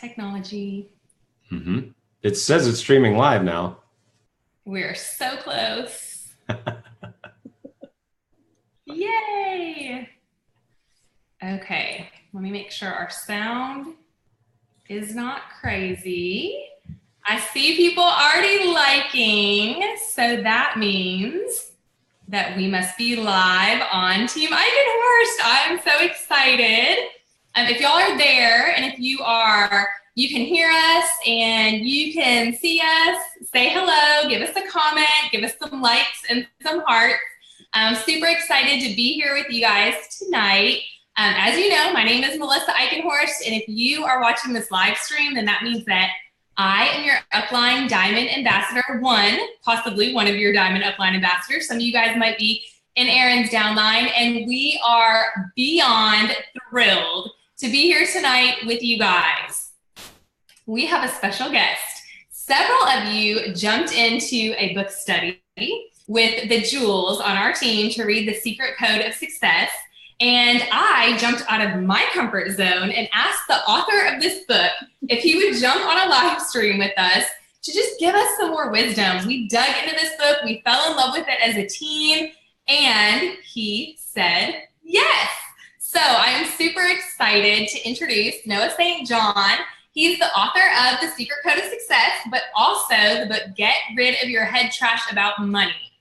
Technology. It says it's streaming live now. We're so close. Yay! Okay, let me make sure our sound is not crazy. I see people already liking, so that means that we must be live on Team Eichenhorst. I'm so excited. If y'all are there and if you can hear us and you can see us, say hello, give us a comment, give us some likes and some hearts. I'm super excited to be here with you guys tonight. As you know, my name is Melissa Eichenhorst, and if you are watching this live stream, then that means that I am your Upline Diamond Ambassador 1, possibly one of your Diamond Upline Ambassadors. Some of you guys might be in Aaron's downline, and we are beyond thrilled to be here tonight with you guys. We have a special guest. Several of you jumped into a book study with the Jewels on our team to read The Secret Code of Success. And I jumped out of my comfort zone and asked the author of this book if he would jump on a live stream with us to just give us some more wisdom. We dug into this book, we fell in love with it as a team, and he said yes. So I am super excited to introduce Noah St. John. He's the author of The Secret Code of Success, but also the book Get Rid of Your Head Trash About Money.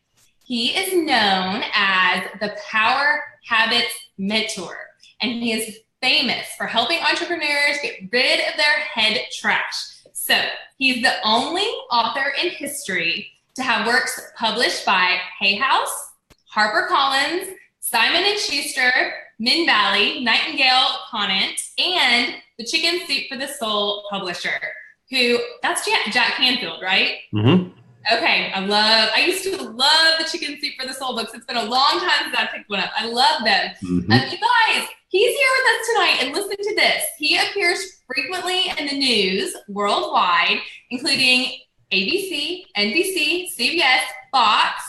He is known as the Power Habits Mentor, and he is famous for helping entrepreneurs get rid of their head trash. So he's the only author in history to have works published by Hay House, HarperCollins, Simon & Schuster, Min Valley, Nightingale Conant, and the Chicken Soup for the Soul publisher, that's Jack Canfield, right? Mm-hmm. Okay, I used to love the Chicken Soup for the Soul books. It's been a long time since I picked one up. I love them. You guys, he's here with us tonight, and listen to this. He appears frequently in the news worldwide, including ABC, NBC, CBS, Fox,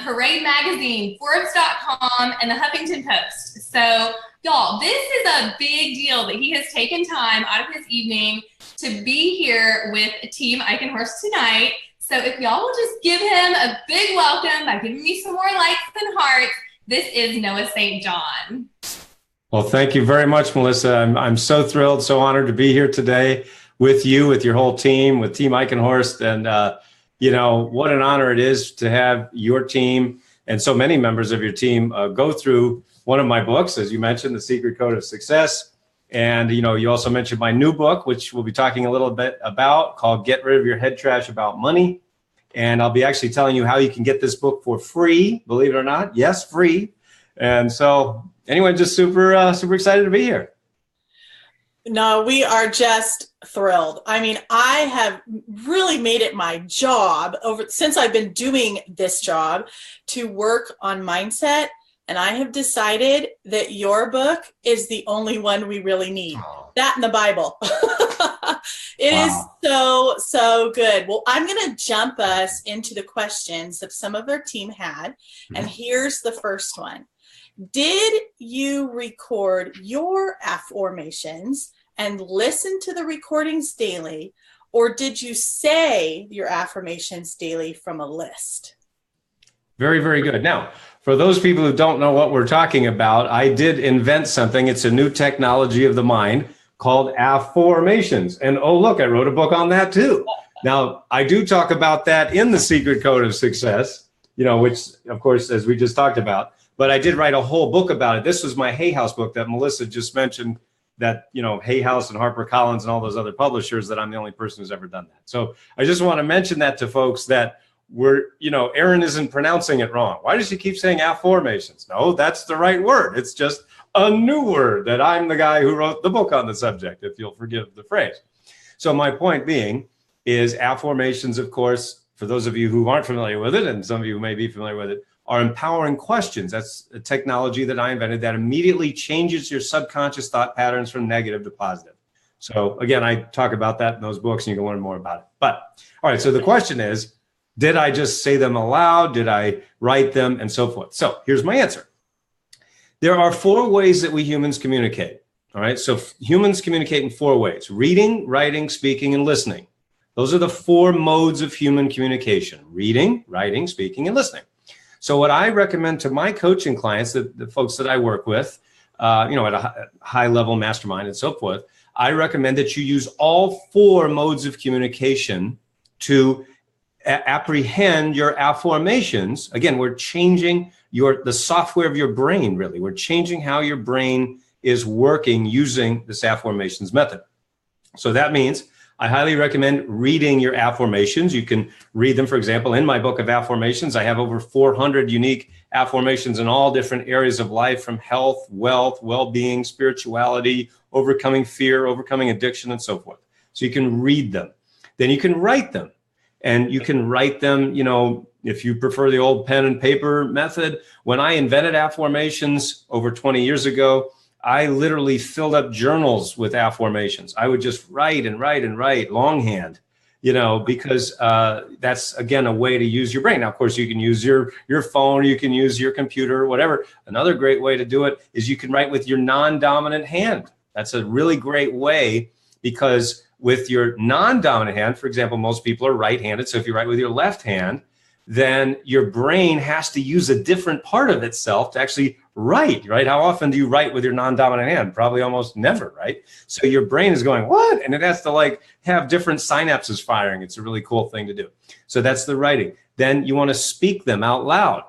Parade Magazine, Forbes.com, and the Huffington Post. So, y'all, this is a big deal that he has taken time out of his evening to be here with Team Eichenhorst tonight. So if y'all will just give him a big welcome by giving me some more likes and hearts, this is Noah St. John. Well, thank you very much, Melissa. I'm so thrilled, so honored to be here today with you, with your whole team, with Team Eichenhorst. And, what an honor it is to have your team and so many members of your team go through one of my books, as you mentioned, The Secret Code of Success. And, you also mentioned my new book, which we'll be talking a little bit about, called Get Rid of Your Head Trash About Money. And I'll be actually telling you how you can get this book for free, believe it or not. Yes, free. And so anyway, just super excited to be here. No, we are just thrilled. I mean, I have really made it my job since I've been doing this job to work on mindset. And I have decided that your book is the only one we really need. That and the Bible. It is so good. Well, I'm going to jump us into the questions that some of our team had. And here's the first one. Did you record your affirmations and listen to the recordings daily? Or did you say your affirmations daily from a list? Very, very good. Now, for those people who don't know what we're talking about, I did invent something. It's a new technology of the mind called affirmations. And oh, look, I wrote a book on that too. Now, I do talk about that in The Secret Code of Success, which, of course, as we just talked about, but I did write a whole book about it. This was my Hay House book that Melissa just mentioned, that, Hay House and HarperCollins and all those other publishers, that I'm the only person who's ever done that. So I just want to mention that to folks, that Aaron isn't pronouncing it wrong. Why does she keep saying affirmations? No, that's the right word. It's just a new word that I'm the guy who wrote the book on the subject, if you'll forgive the phrase. So my point being is affirmations, of course, for those of you who aren't familiar with it, and some of you who may be familiar with it, are empowering questions. That's a technology that I invented that immediately changes your subconscious thought patterns from negative to positive. So again, I talk about that in those books, and you can learn more about it. But all right, so the question is, did I just say them aloud? Did I write them, and so forth? So here's my answer. There are 4 ways that we humans communicate. All right. So humans communicate in 4 ways: reading, writing, speaking, and listening. Those are the 4 modes of human communication: reading, writing, speaking, and listening. So what I recommend to my coaching clients, the folks that I work with, at a high level mastermind and so forth, I recommend that you use all 4 modes of communication to apprehend your affirmations. Again, we're changing the software of your brain, really. We're changing how your brain is working using this affirmations method. So that means I highly recommend reading your affirmations. You can read them, for example, in my book of affirmations. I have over 400 unique affirmations in all different areas of life, from health, wealth, well-being, spirituality, overcoming fear, overcoming addiction, and so forth. So you can read them. Then you can write them. And you can write them, if you prefer the old pen and paper method. When I invented affirmations over 20 years ago, I literally filled up journals with affirmations. I would just write and write and write longhand, because that's, again, a way to use your brain. Now, of course, you can use your phone, you can use your computer, whatever. Another great way to do it is you can write with your non-dominant hand. That's a really great way, because with your non-dominant hand, for example, most people are right-handed. So if you write with your left hand, then your brain has to use a different part of itself to actually write, right? How often do you write with your non-dominant hand? Probably almost never, right? So your brain is going, what? And it has to have different synapses firing. It's a really cool thing to do. So that's the writing. Then you want to speak them out loud.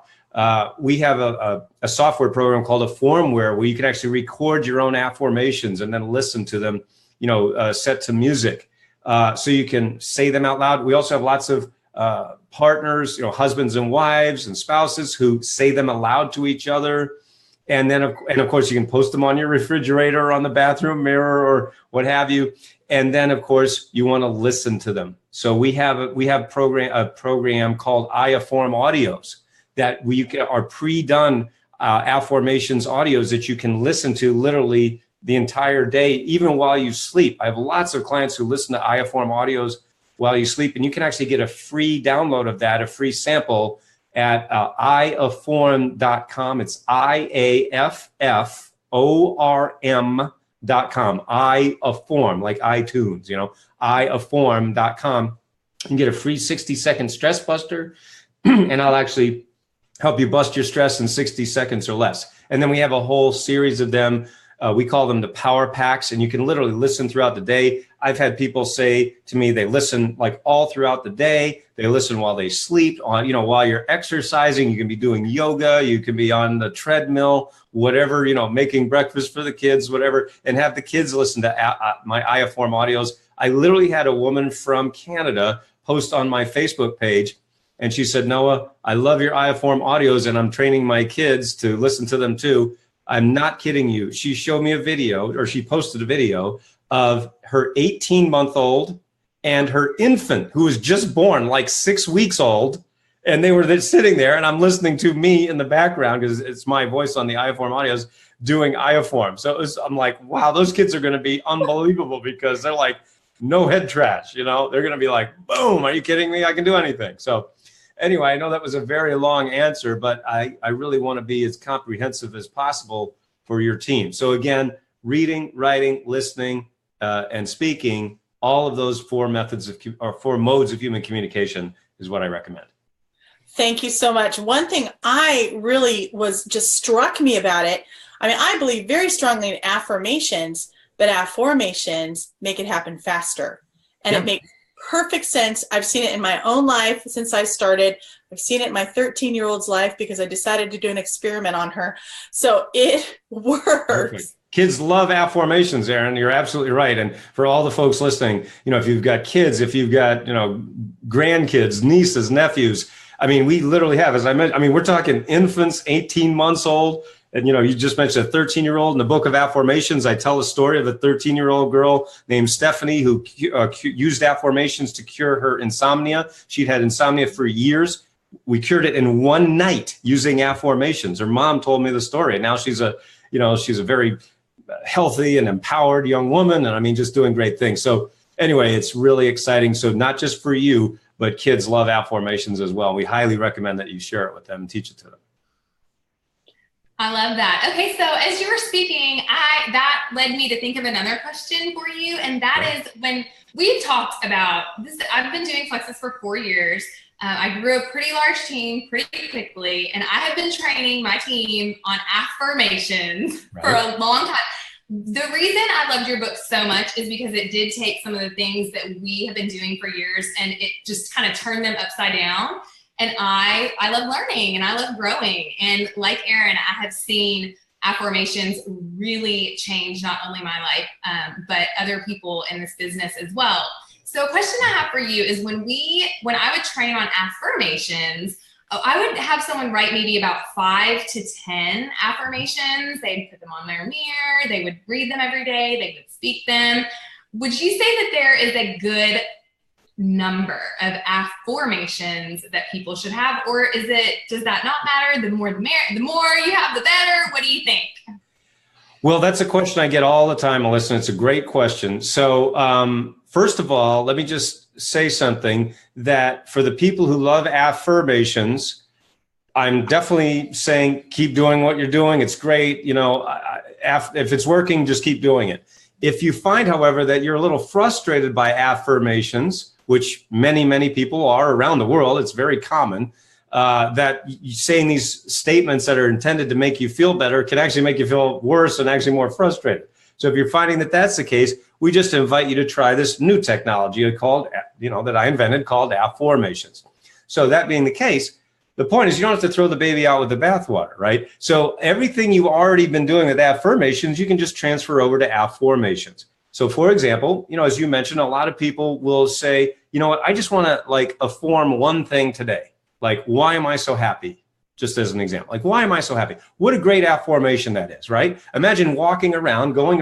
We have a software program called Affirmware, where you can actually record your own affirmations and then listen to them, set to music. So you can say them out loud. We also have lots of partners, husbands and wives and spouses who say them aloud to each other. And then, of course, you can post them on your refrigerator or on the bathroom mirror or what have you. And then, of course, you want to listen to them. So we have a program called iAffirm Audios that are pre-done affirmations audios that you can listen to literally the entire day, even while you sleep. I have lots of clients who listen to iAffirm Audios while you sleep, and you can actually get a free download of that, a free sample at iAffirm.com. It's IAFFORM.com. iAffirm, like iTunes, iAffirm.com. You can get a free 60-second stress buster, and I'll actually help you bust your stress in 60 seconds or less. And then we have a whole series of them. We call them the Power Packs, and you can literally listen throughout the day. I've had people say to me they listen all throughout the day. They listen while they sleep, while you're exercising. You can be doing yoga. You can be on the treadmill, whatever, making breakfast for the kids, whatever, and have the kids listen to my iAffirm Audios. I literally had a woman from Canada post on my Facebook page, and she said, Noah, I love your iAffirm Audios, and I'm training my kids to listen to them too. I'm not kidding you. She showed me a video, or she posted a video of her 18-month-old and her infant, who was just born, 6 weeks old. And they were sitting there, and I'm listening to me in the background, because it's my voice on the iAffirm Audios doing iAffirm. So I'm like, wow, those kids are going to be unbelievable, because they're no head trash. They're going to be like, boom, are you kidding me? I can do anything. So anyway, I know that was a very long answer, but I really want to be as comprehensive as possible for your team. So again, reading, writing, listening, and speaking, all of those 4 modes of human communication is what I recommend. Thank you so much. One thing I really just struck me about it, I believe very strongly in affirmations, but affirmations make it happen faster. And It makes perfect sense. I've seen it in my own life since I started. I've seen it in my 13-year-old's life, because I decided to do an experiment on her. So it works. Perfect. Kids love affirmations, Erin. You're absolutely right. And for all the folks listening, if you've got kids, if you've got, grandkids, nieces, nephews, we literally have, as I mentioned, we're talking infants, 18 months old. And, you just mentioned a 13-year-old. In the book of affirmations, I tell a story of a 13-year-old girl named Stephanie who used affirmations to cure her insomnia. She'd had insomnia for years. We cured it in one night using affirmations. Her mom told me the story. And now she's a very healthy and empowered young woman. And just doing great things. So anyway, it's really exciting. So not just for you, but kids love affirmations as well. We highly recommend that you share it with them and teach it to them. I love that. Okay, so as you were speaking, that led me to think of another question for you, and that is when we've talked about this. I've been doing Flexus for 4 years. I grew a pretty large team pretty quickly, and I have been training my team on affirmations for a long time. The reason I loved your book so much is because it did take some of the things that we have been doing for years and it just kind of turned them upside down. And I love learning and I love growing. And like Erin, I have seen affirmations really change not only my life, but other people in this business as well. So a question I have for you is when I would train on affirmations, I would have someone write maybe about 5 to 10 affirmations. They'd put them on their mirror. They would read them every day. They would speak them. Would you say that there is a good number of affirmations that people should have, or does that not matter? The more you have, the better. What do you think? Well, that's a question I get all the time, Melissa. It's a great question. So first of all, let me just say something that for the people who love affirmations, I'm definitely saying keep doing what you're doing. It's great. You know, if it's working, just keep doing it. If you find, however, that you're a little frustrated by affirmations, which many, many people are around the world, it's very common, that saying these statements that are intended to make you feel better can actually make you feel worse and actually more frustrated. So if you're finding that that's the case, we just invite you to try this new technology called, that I invented called affirmations. So that being the case, the point is you don't have to throw the baby out with the bathwater, right? So everything you've already been doing with affirmations, you can just transfer over to affirmations. So for example, as you mentioned, a lot of people will say, you know what, I just want to affirm one thing today. Like, why am I so happy? Just as an example, like, why am I so happy? What a great affirmation that is, right? Imagine going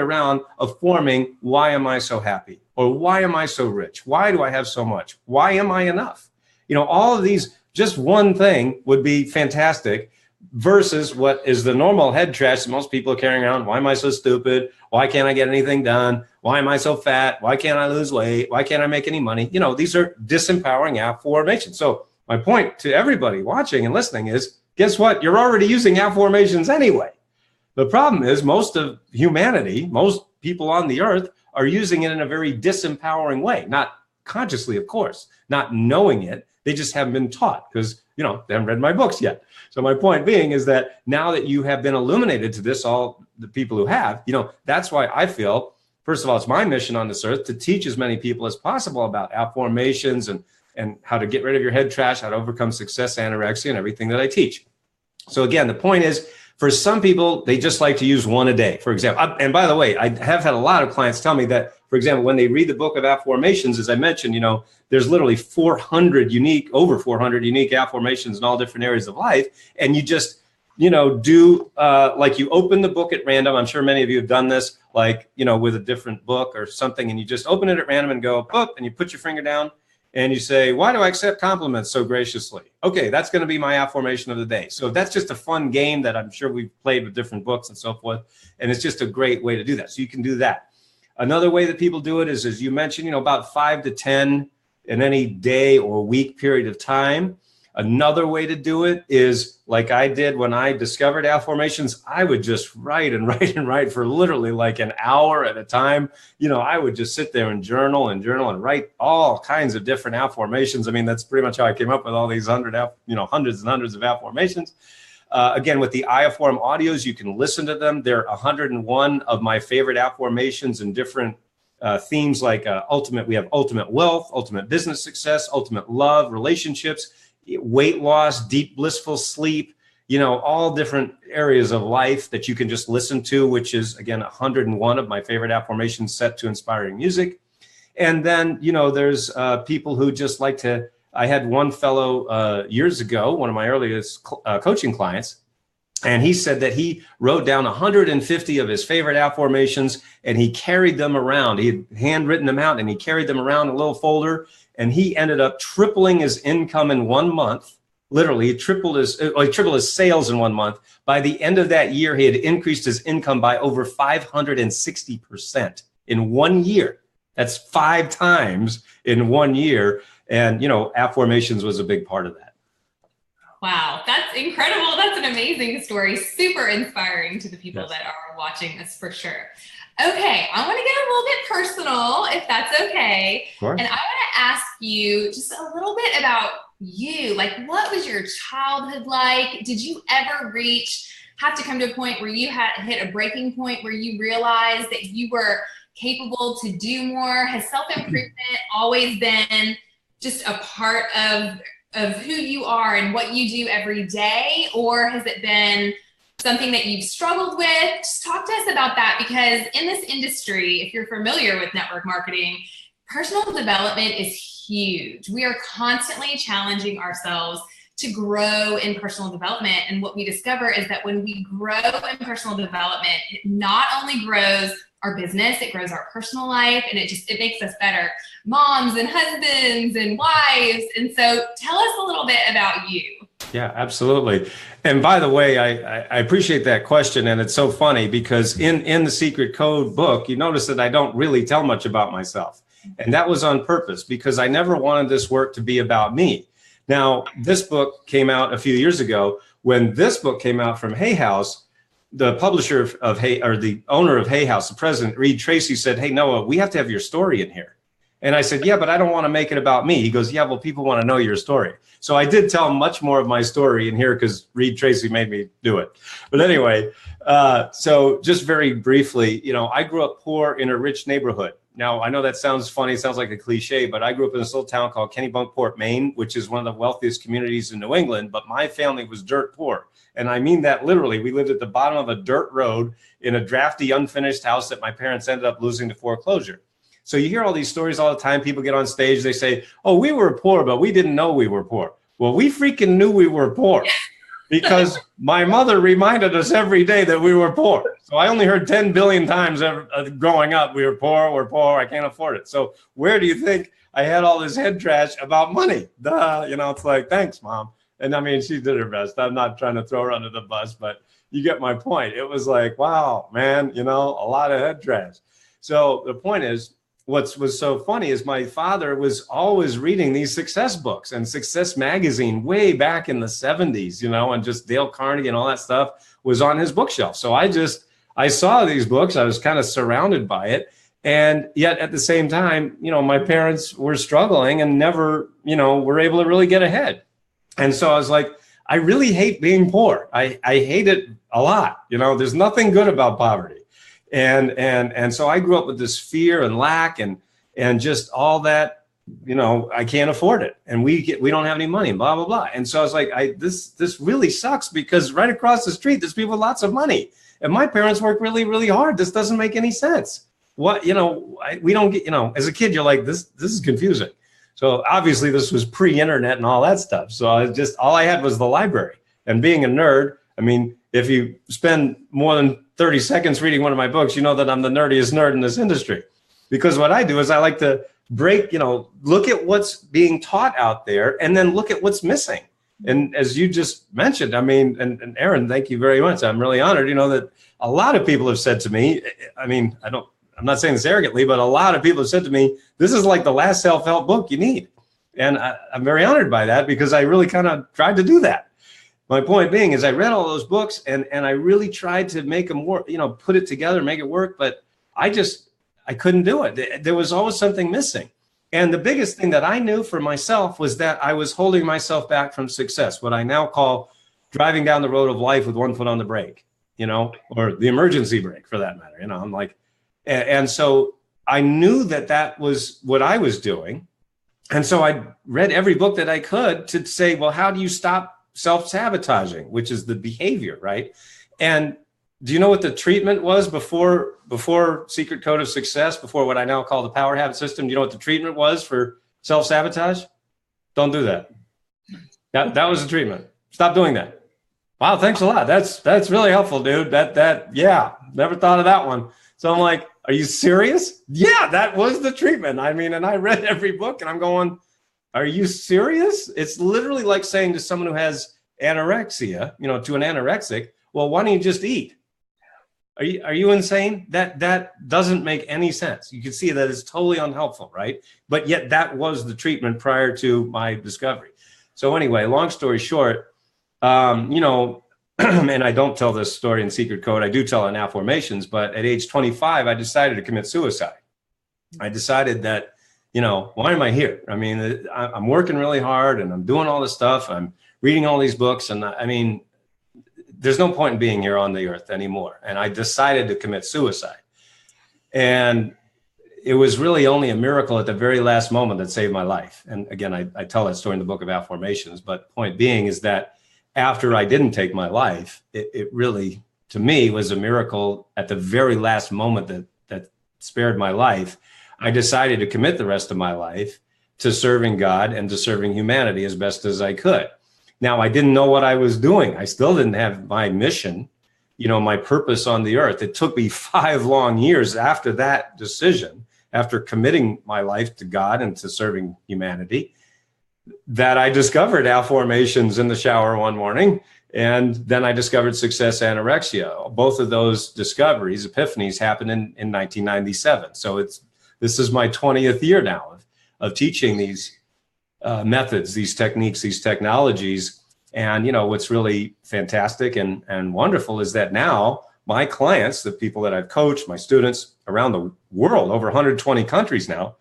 around affirming, why am I so happy? Or why am I so rich? Why do I have so much? Why am I enough? All of these, just one thing would be fantastic versus what is the normal head trash that most people are carrying around. Why am I so stupid? Why can't I get anything done? Why am I so fat? Why can't I lose weight? Why can't I make any money? These are disempowering affirmations. So my point to everybody watching and listening is, guess what? You're already using affirmations anyway. The problem is most of humanity, most people on the earth are using it in a very disempowering way, not consciously, of course, not knowing it. They just haven't been taught because, they haven't read my books yet. So my point being is that now that you have been illuminated to this, all the people who have, that's why I feel, first of all, it's my mission on this earth to teach as many people as possible about affirmations and how to get rid of your head trash, how to overcome success, anorexia, and everything that I teach. So again, the point is, for some people, they just like to use one a day, for example. And by the way, I have had a lot of clients tell me that, for example, when they read the book of affirmations, as I mentioned, there's literally over 400 unique affirmations in all different areas of life. And you just, do you open the book at random. I'm sure many of you have done this, with a different book or something. And you just open it at random and go, boop, and you put your finger down. And you say, why do I accept compliments so graciously? Okay, that's going to be my affirmation of the day. So that's just a fun game that I'm sure we've played with different books and so forth. And it's just a great way to do that. So you can do that. Another way that people do it is, as you mentioned, about 5 to 10 in any day or week period of time. Another way to do it is like I did when I discovered affirmations. I would just write and write and write for literally like an hour at a time. I would just sit there and journal and write all kinds of different affirmations. I mean, that's pretty much how I came up with all these hundreds and hundreds of affirmations. Again, with the iAffirm audios, you can listen to them. There are 101 of my favorite affirmations in different themes like we have ultimate wealth, ultimate business success, ultimate love, relationships, weight loss, deep blissful sleep, all different areas of life that you can just listen to, which is, again, 101 of my favorite affirmations set to inspiring music. And then, there's people who just like to, I had one fellow years ago, one of my earliest coaching clients, and he said that he wrote down 150 of his favorite affirmations and he carried them around. He had handwritten them out and he carried them around in a little folder. And he ended up tripling his income in 1 month. Literally, he tripled his sales in 1 month. By the end of that year, he had increased his income by over 560% in 1 year. That's 5 times in 1 year. And, affirmations was a big part of that. Wow, that's incredible. That's an amazing story. Super inspiring to the people Yes. that are watching this for sure. Okay, I want to get a little bit personal, if that's okay. Of course. And I want to ask you just a little bit about you. Like, what was your childhood like? Did you ever have to come to a point where you had hit a breaking point where you realized that you were capable to do more? Has self-improvement always been just a part of who you are and what you do every day? Or has it been something that you've struggled with? Just talk to us about that, because in this industry, if you're familiar with network marketing, personal development is huge. We are constantly challenging ourselves to grow in personal development. And what we discover is that when we grow in personal development, it not only grows our business, it grows our personal life, and it makes us better moms and husbands and wives. And so tell us a little bit about you. Yeah, absolutely. And by the way, I appreciate that question. And it's so funny because in the Secret Code book, you notice that I don't really tell much about myself. And that was on purpose because I never wanted this work to be about me. Now, this book came out a few years ago. When this book came out from Hay House, the publisher of Hay, or the owner of Hay House, the president, Reed Tracy, said, "Hey, Noah, we have to have your story in here." And I said, "Yeah, but I don't want to make it about me." He goes, "Yeah, well, people want to know your story." So I did tell much more of my story in here because Reed Tracy made me do it. But anyway, so just very briefly, I grew up poor in a rich neighborhood. Now, I know that sounds funny, sounds like a cliche, but I grew up in this little town called Kennebunkport, Maine, which is one of the wealthiest communities in New England, but my family was dirt poor. And I mean that literally. We lived at the bottom of a dirt road in a drafty, unfinished house that my parents ended up losing to foreclosure. So you hear all these stories all the time. People get on stage, they say, "Oh, we were poor, but we didn't know we were poor." Well, we freaking knew we were poor because my mother reminded us every day that we were poor. So I only heard 10 billion times growing up, we're poor, I can't afford it. So where do you think I had all this head trash about money? Duh, it's like, thanks, Mom. And I mean, she did her best. I'm not trying to throw her under the bus, but you get my point. It was like, wow, man, a lot of head trash. So the point is, what was so funny is my father was always reading these success books and Success Magazine way back in the 70s, and just Dale Carnegie and all that stuff was on his bookshelf. So I saw these books. I was kind of surrounded by it. And yet at the same time, my parents were struggling and never, were able to really get ahead. And so I was like, I really hate being poor. I hate it a lot. There's nothing good about poverty. And so I grew up with this fear and lack and just all that, I can't afford it. And we don't have any money, blah, blah, blah. And so I was like, this really sucks because right across the street, there's people with lots of money. And my parents work really, really hard. This doesn't make any sense. What, we don't get, as a kid, you're like, this is confusing. So obviously this was pre-internet and all that stuff. So all I had was the library. And being a nerd, I mean, if you spend more than 30 seconds reading one of my books, you know that I'm the nerdiest nerd in this industry. Because what I do is I like to look at what's being taught out there and then look at what's missing. And as you just mentioned, I mean, and Aaron, thank you very much. I'm really honored, that a lot of people have said to me, I mean, I'm not saying this arrogantly, but a lot of people have said to me, this is like the last self-help book you need. And I'm very honored by that because I really kind of tried to do that. My point being is I read all those books and I really tried to make them work, put it together, make it work, but I couldn't do it. There was always something missing. And the biggest thing that I knew for myself was that I was holding myself back from success, what I now call driving down the road of life with one foot on the brake, or the emergency brake for that matter. I'm like, and so I knew that was what I was doing. And so I read every book that I could to say, well, how do you stop self-sabotaging, which is the behavior, right? And do you know what the treatment was before Secret Code of Success, before what I now call the Power Habit System? Do you know what the treatment was for self-sabotage? Don't do that. That was the treatment. Stop doing that. Wow, thanks a lot. That's really helpful, dude. Yeah, never thought of that one. So I'm like, are you serious? Yeah, that was the treatment. I mean, and I read every book and I'm going, are you serious? It's literally like saying to someone who has anorexia, to an anorexic, well, why don't you just eat? Are you insane? That doesn't make any sense. You can see that it's totally unhelpful, right? But yet that was the treatment prior to my discovery. So anyway, long story short, You know, and I don't tell this story in Secret Code. I do tell it in Affirmations, but at age 25, I decided to commit suicide. I decided that, you know, why am I here? I mean, I'm working really hard and I'm doing all this stuff. I'm reading all these books. And I mean, there's no point in being here on the earth anymore. And I decided to commit suicide. And it was really only a miracle at the very last moment that saved my life. And again, I tell that story in the book of Affirmations. But point being is that after I didn't take my life, it really, to me, was a miracle at the very last moment that spared my life. I decided to commit the rest of my life to serving God and to serving humanity as best as I could. Now, I didn't know what I was doing. I still didn't have my mission, you know, my purpose on the earth. It took me 5 long years after that decision, after committing my life to God and to serving humanity, that I discovered Affirmations in the shower one morning. And then I discovered Success Anorexia. Both of those discoveries, epiphanies, happened in 1997. So this is my 20th year now of teaching these methods, these techniques, these technologies. And, you know, what's really fantastic and wonderful is that now my clients, the people that I've coached, my students around the world, over 120 countries now,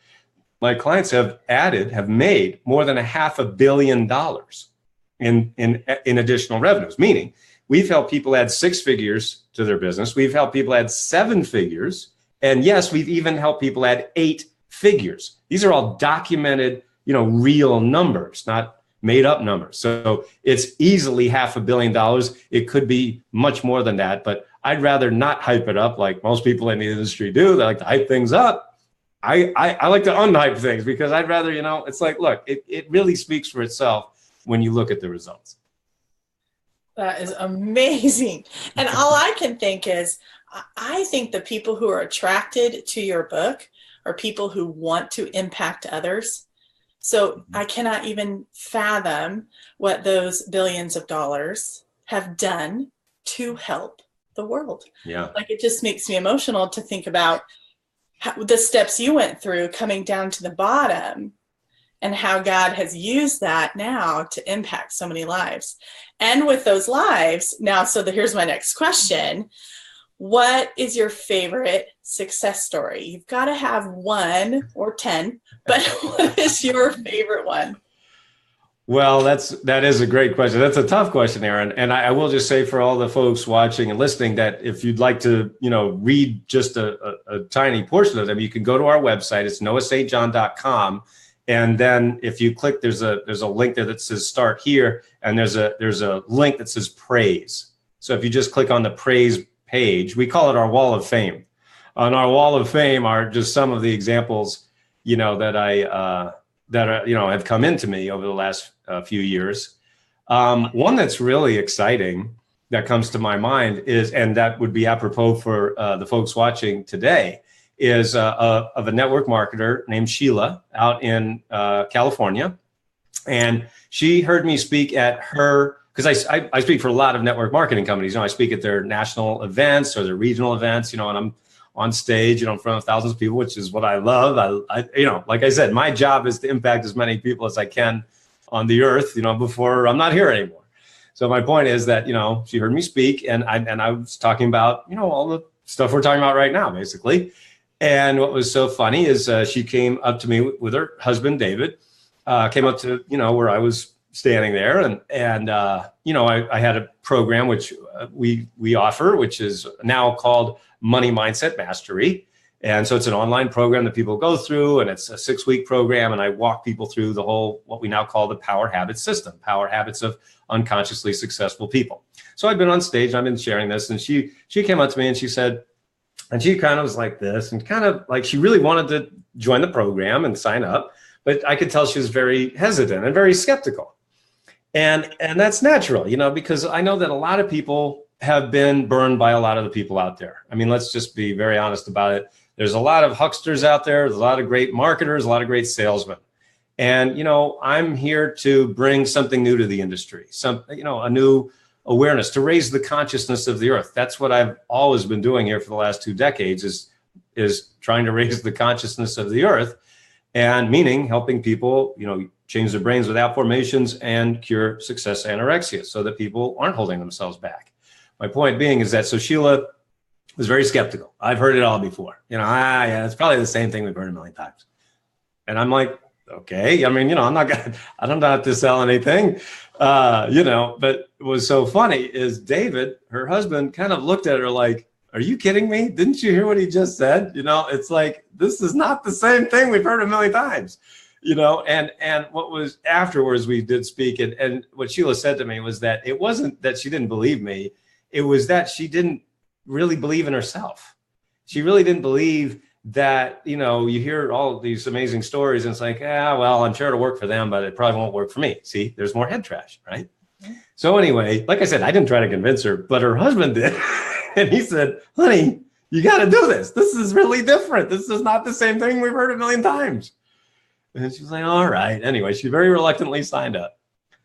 my clients have made more than $500 million in additional revenues, meaning we've helped people add 6 figures to their business. We've helped people add 7 figures. And yes, we've even helped people add 8 figures. These are all documented, you know, real numbers, not made up numbers. So it's easily $500 million. It could be much more than that, but I'd rather not hype it up like most people in the industry do. They like to hype things up. I like to unhype things because I'd rather, you know, it's like, look, it really speaks for itself when you look at the results. That is amazing. And all I can think is, I think the people who are attracted to your book are people who want to impact others. So I cannot even fathom what those billions of dollars have done to help the world. Yeah. Like, it just makes me emotional to think about the steps you went through coming down to the bottom and how God has used that now to impact so many lives. And with those lives now, here's my next question. What is your favorite success story? You've got to have 1 or 10, but what is your favorite one? Well, that is a great question. That's a tough question, Erin. And I will just say for all the folks watching and listening that if you'd like to, you know, read just a tiny portion of them, you can go to our website. It's noahstjohn.com. And then if you click, there's a link there that says start here. And there's a link that says praise. So if you just click on the praise page, we call it our wall of fame. On our wall of fame are just some of the examples, you know, that have come into me over the last few years. One that's really exciting that comes to my mind is, and that would be apropos for the folks watching today, is of a network marketer named Sheila out in California. And she heard me speak at her, because I speak for a lot of network marketing companies. You know, I speak at their national events or their regional events, you know, and I'm on stage, you know, in front of thousands of people, which is what I love. I you know, like I said, my job is to impact as many people as I can on the earth, you know, before I'm not here anymore. So my point is that, you know, she heard me speak and I was talking about, you know, all the stuff we're talking about right now, basically. And what was so funny is she came up to me with her husband, David, came up to, you know, where I was standing there. And you know, I had a program which we offer, which is now called Money Mindset Mastery. And so it's an online program that people go through, and it's a 6-week program. And I walk people through the whole, what we now call the Power Habits system, power habits of unconsciously successful people. So I've been on stage, I've been sharing this, and she came up to me and she said, and she kind of was like this, and kind of like she really wanted to join the program and sign up, but I could tell she was very hesitant and very skeptical. And that's natural, you know, because I know that a lot of people have been burned by a lot of the people out there. I mean, let's just be very honest about it. There's a lot of hucksters out there. There's a lot of great marketers, a lot of great salesmen. And, you know, I'm here to bring something new to the industry, a new awareness, to raise the consciousness of the earth. That's what I've always been doing here for the last 2 decades is trying to raise the consciousness of the earth, and meaning helping people, you know, change their brains with affirmations and cure success anorexia so that people aren't holding themselves back. My point being is that, so Sheila was very skeptical. I've heard it all before. Yeah, it's probably the same thing we've heard a million times. And I'm like, okay, I mean, I don't have to sell anything, but what was so funny is David, her husband, kind of looked at her like, are you kidding me? Didn't you hear what he just said? It's like, this is not the same thing we've heard a million times, and what was afterwards, we did speak, and what Sheila said to me was that it wasn't that she didn't believe me. It was that she didn't really believe in herself. She really didn't believe that, you hear all of these amazing stories and it's like, well, I'm sure it'll work for them, but it probably won't work for me. See, there's more head trash, right? So anyway, like I said, I didn't try to convince her, but her husband did. And he said, honey, you got to do this. This is really different. This is not the same thing we've heard a million times. And she's like, all right. Anyway, she very reluctantly signed up.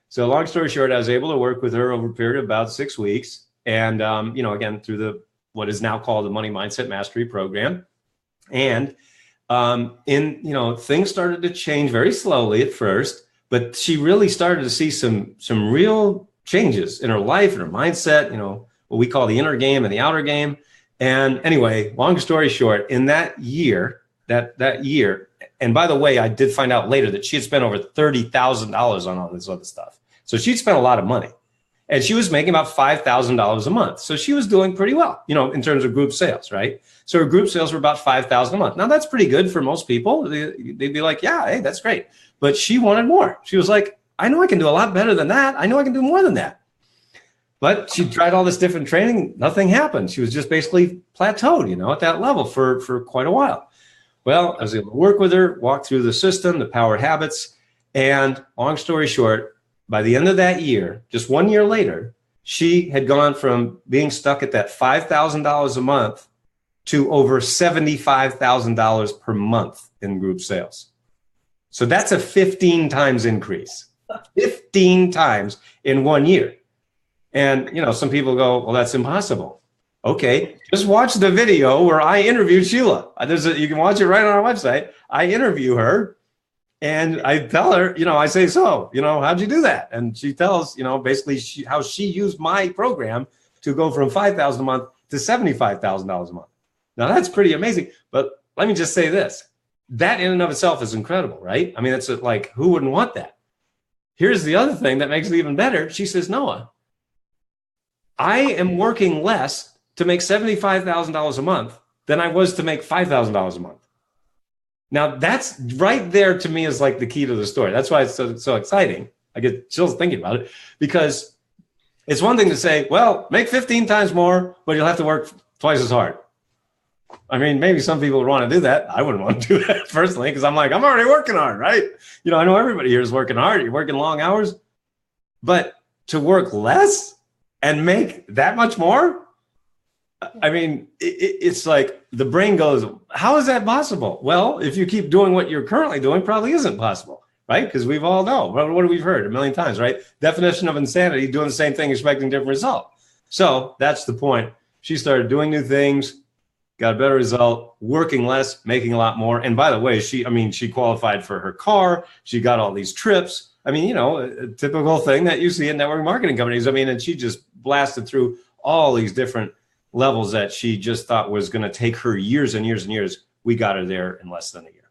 So long story short, I was able to work with her over a period of about 6 weeks. And, again, through what is now called the Money Mindset Mastery Program. And things started to change very slowly at first, but she really started to see some real changes in her life and her mindset, what we call the inner game and the outer game. And anyway, long story short, in that year, that year, and by the way, I did find out later that she had spent over $30,000 on all this other stuff. So she'd spent a lot of money. And she was making about $5,000 a month. So she was doing pretty well, in terms of group sales, right? So her group sales were about $5,000 a month. Now that's pretty good for most people. They'd be like, yeah, hey, that's great. But she wanted more. She was like, I know I can do a lot better than that. I know I can do more than that. But she tried all this different training. Nothing happened. She was just basically plateaued, at that level for quite a while. Well, I was able to work with her, walk through the system, the power habits. And long story short, by the end of that year, just 1 year later, she had gone from being stuck at that $5,000 a month to over $75,000 per month in group sales. So that's a 15 times increase, 15 times in 1 year. And, some people go, well, that's impossible. Okay, just watch the video where I interviewed Sheila. You can watch it right on our website. I interview her. And I tell her, I say, so, how'd you do that? And she tells, basically how she used my program to go from $5,000 a month to $75,000 a month. Now that's pretty amazing. But let me just say this, that in and of itself is incredible, right? I mean, it's like, who wouldn't want that? Here's the other thing that makes it even better. She says, Noah, I am working less to make $75,000 a month than I was to make $5,000 a month. Now that's right there to me is like the key to the story. That's why it's so exciting. I get chills thinking about it because it's one thing to say, well, make 15 times more, but you'll have to work twice as hard. I mean, maybe some people would want to do that. I wouldn't want to do that personally because I'm like, I'm already working hard, right? I know everybody here is working hard. You're working long hours, but to work less and make that much more, I mean, it's like the brain goes, how is that possible? Well, if you keep doing what you're currently doing, probably isn't possible, right? Because we've all know, what have we heard a million times, right? Definition of insanity, doing the same thing, expecting different result. So that's the point. She started doing new things, got a better result, working less, making a lot more. And by the way, she qualified for her car. She got all these trips. I mean, a typical thing that you see in network marketing companies. I mean, and she just blasted through all these different levels that she just thought was going to take her years and years and years. We got her there in less than a year.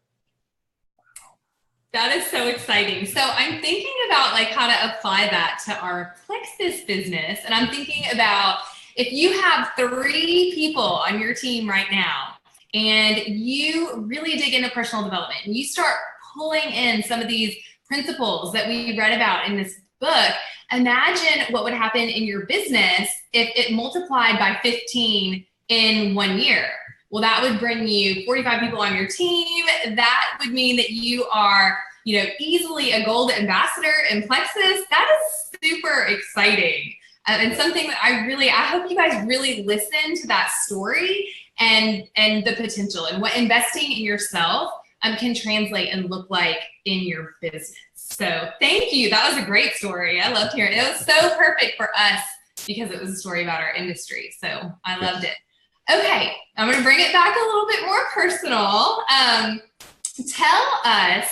That is so exciting. So I'm thinking about how to apply that to our Plexus business. And I'm thinking about if you have 3 people on your team right now and you really dig into personal development and you start pulling in some of these principles that we read about in this book, imagine what would happen in your business if it multiplied by 15 in 1 year. Well, that would bring you 45 people on your team. That would mean that you are, easily a gold ambassador in Plexus. That is super exciting. And something that I hope you guys really listen to that story and the potential and what investing in yourself can translate and look like in your business. So thank you. That was a great story. I loved hearing it. It was so perfect for us because it was a story about our industry. So I loved it. Okay, I'm going to bring it back a little bit more personal. Tell us,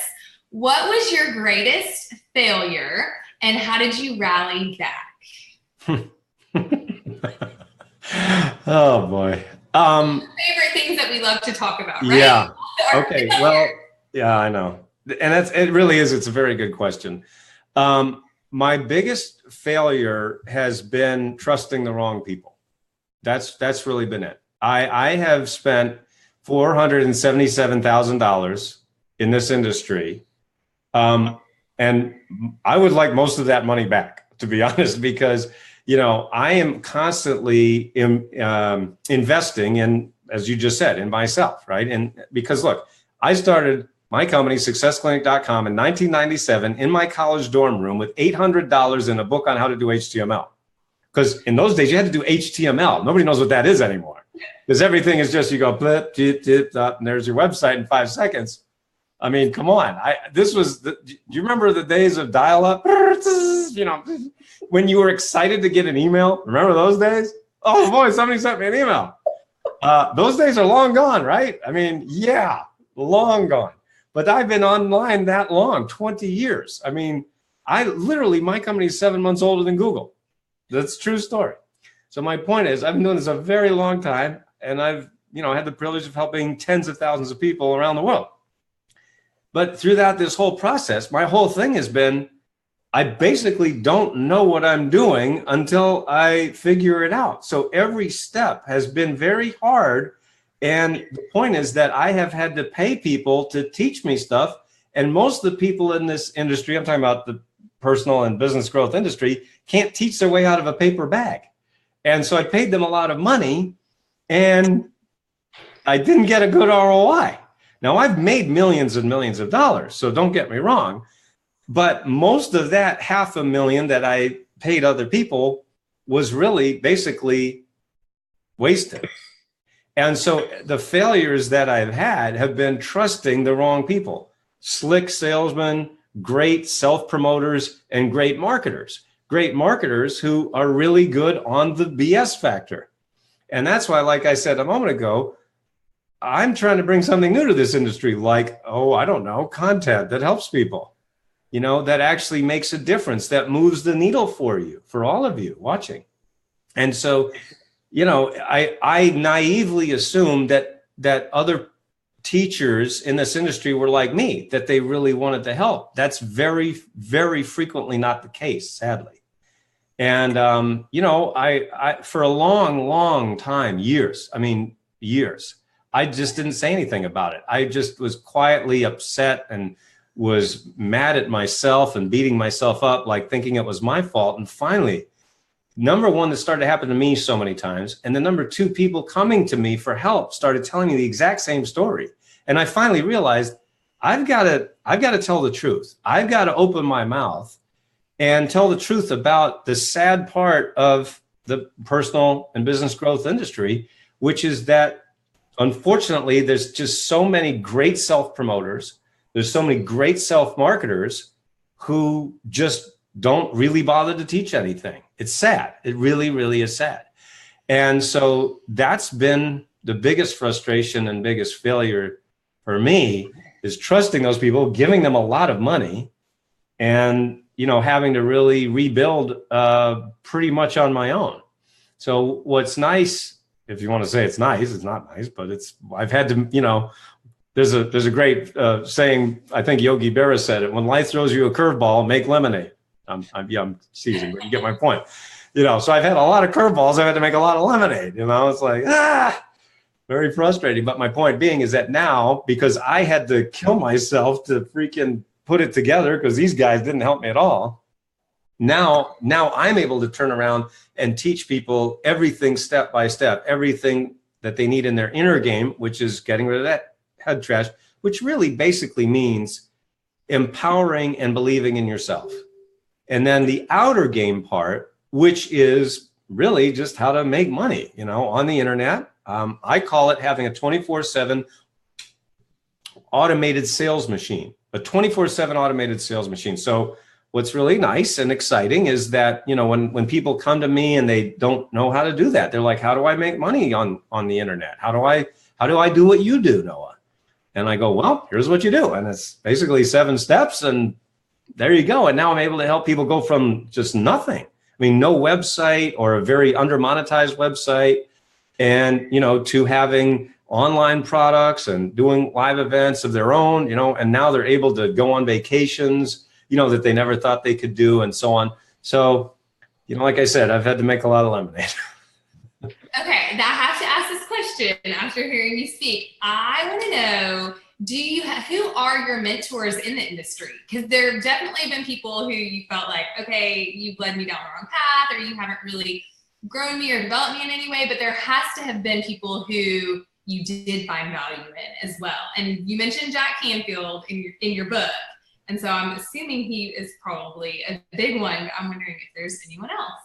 What was your greatest failure and how did you rally back? Oh boy. Favorite things that we love to talk about, right? Yeah. Okay. Well, yeah, I know. And it really is. It's a very good question. My biggest failure has been trusting the wrong people. That's really been it. I have spent $477,000 in this industry. And I would like most of that money back, to be honest, because, I am constantly investing in, as you just said, in myself, right? And because look, I started my company, successclinic.com, in 1997 in my college dorm room with $800 in a book on how to do HTML. Because in those days, you had to do HTML. Nobody knows what that is anymore. Because everything is just, you go, blip, dip, dip, up, and there's your website in 5 seconds. I mean, come on. Do you remember the days of dial-up? When you were excited to get an email? Remember those days? Oh boy, somebody sent me an email. Those days are long gone, right? I mean, yeah, long gone. But I've been online that long, 20 years. I mean, my company is 7 months older than Google. That's a true story. So my point is, I've been doing this a very long time, and I've, had the privilege of helping tens of thousands of people around the world. But throughout this whole process, my whole thing has been, I basically don't know what I'm doing until I figure it out. So every step has been very hard. And the point is that I have had to pay people to teach me stuff. And most of the people in this industry, I'm talking about the personal and business growth industry, can't teach their way out of a paper bag. And so I paid them a lot of money and I didn't get a good ROI. Now, I've made millions and millions of dollars, so don't get me wrong. But most of that $500,000 that I paid other people was really basically wasted. And so the failures that I've had have been trusting the wrong people. Slick salesmen, great self-promoters, and great marketers. Great marketers who are really good on the BS factor. And that's why, like I said a moment ago, I'm trying to bring something new to this industry, like, content that helps people, that actually makes a difference, that moves the needle for you, for all of you watching. And so, I naively assumed that other teachers in this industry were like me, that they really wanted to help. That's very, very frequently not the case, sadly. And, I for a long, long time, years, I just didn't say anything about it. I just was quietly upset and was mad at myself and beating myself up, like thinking it was my fault. And finally, number one, this started to happen to me so many times. And then number two, people coming to me for help started telling me the exact same story. And I finally realized I've got to tell the truth. I've got to open my mouth and tell the truth about the sad part of the personal and business growth industry, which is that unfortunately, there's just so many great self-promoters. There's so many great self-marketers who just don't really bother to teach anything. It's sad. It really, really is sad. And so that's been the biggest frustration and biggest failure for me, is trusting those people, giving them a lot of money, and having to really rebuild pretty much on my own. So what's nice, if you want to say it's nice, it's not nice, but I've had to, there's a great saying, I think Yogi Berra said it: when life throws you a curveball, make lemonade. I'm seasoned, but you get my point. So I've had a lot of curveballs. I've had to make a lot of lemonade. It's like, very frustrating. But my point being is that now, because I had to kill myself to freaking put it together, because these guys didn't help me at all. Now I'm able to turn around and teach people everything step by step, everything that they need in their inner game, which is getting rid of that head trash, which really basically means empowering and believing in yourself. And then the outer game part, which is really just how to make money, on the internet. I call it having a 24/7 automated sales machine, a 24/7 automated sales machine. So what's really nice and exciting is that, when people come to me and they don't know how to do that, they're like, how do I make money on the internet? How do I do what you do, Noah? And I go, well, here's what you do. And it's basically 7 steps, and there you go. And now I'm able to help people go from just nothing. I mean, no website or a very under monetized website, and, to having online products and doing live events of their own, and now they're able to go on vacations, that they never thought they could do, and so on. So, like I said, I've had to make a lot of lemonade. Okay, now I have to ask this question after hearing you speak. I want to know, who are your mentors in the industry? Because there have definitely been people who you felt like, okay, you've led me down the wrong path, or you haven't really grown me or developed me in any way, but there has to have been people who you did find value in as well. And you mentioned Jack Canfield in your book. And so I'm assuming he is probably a big one. I'm wondering if there's anyone else.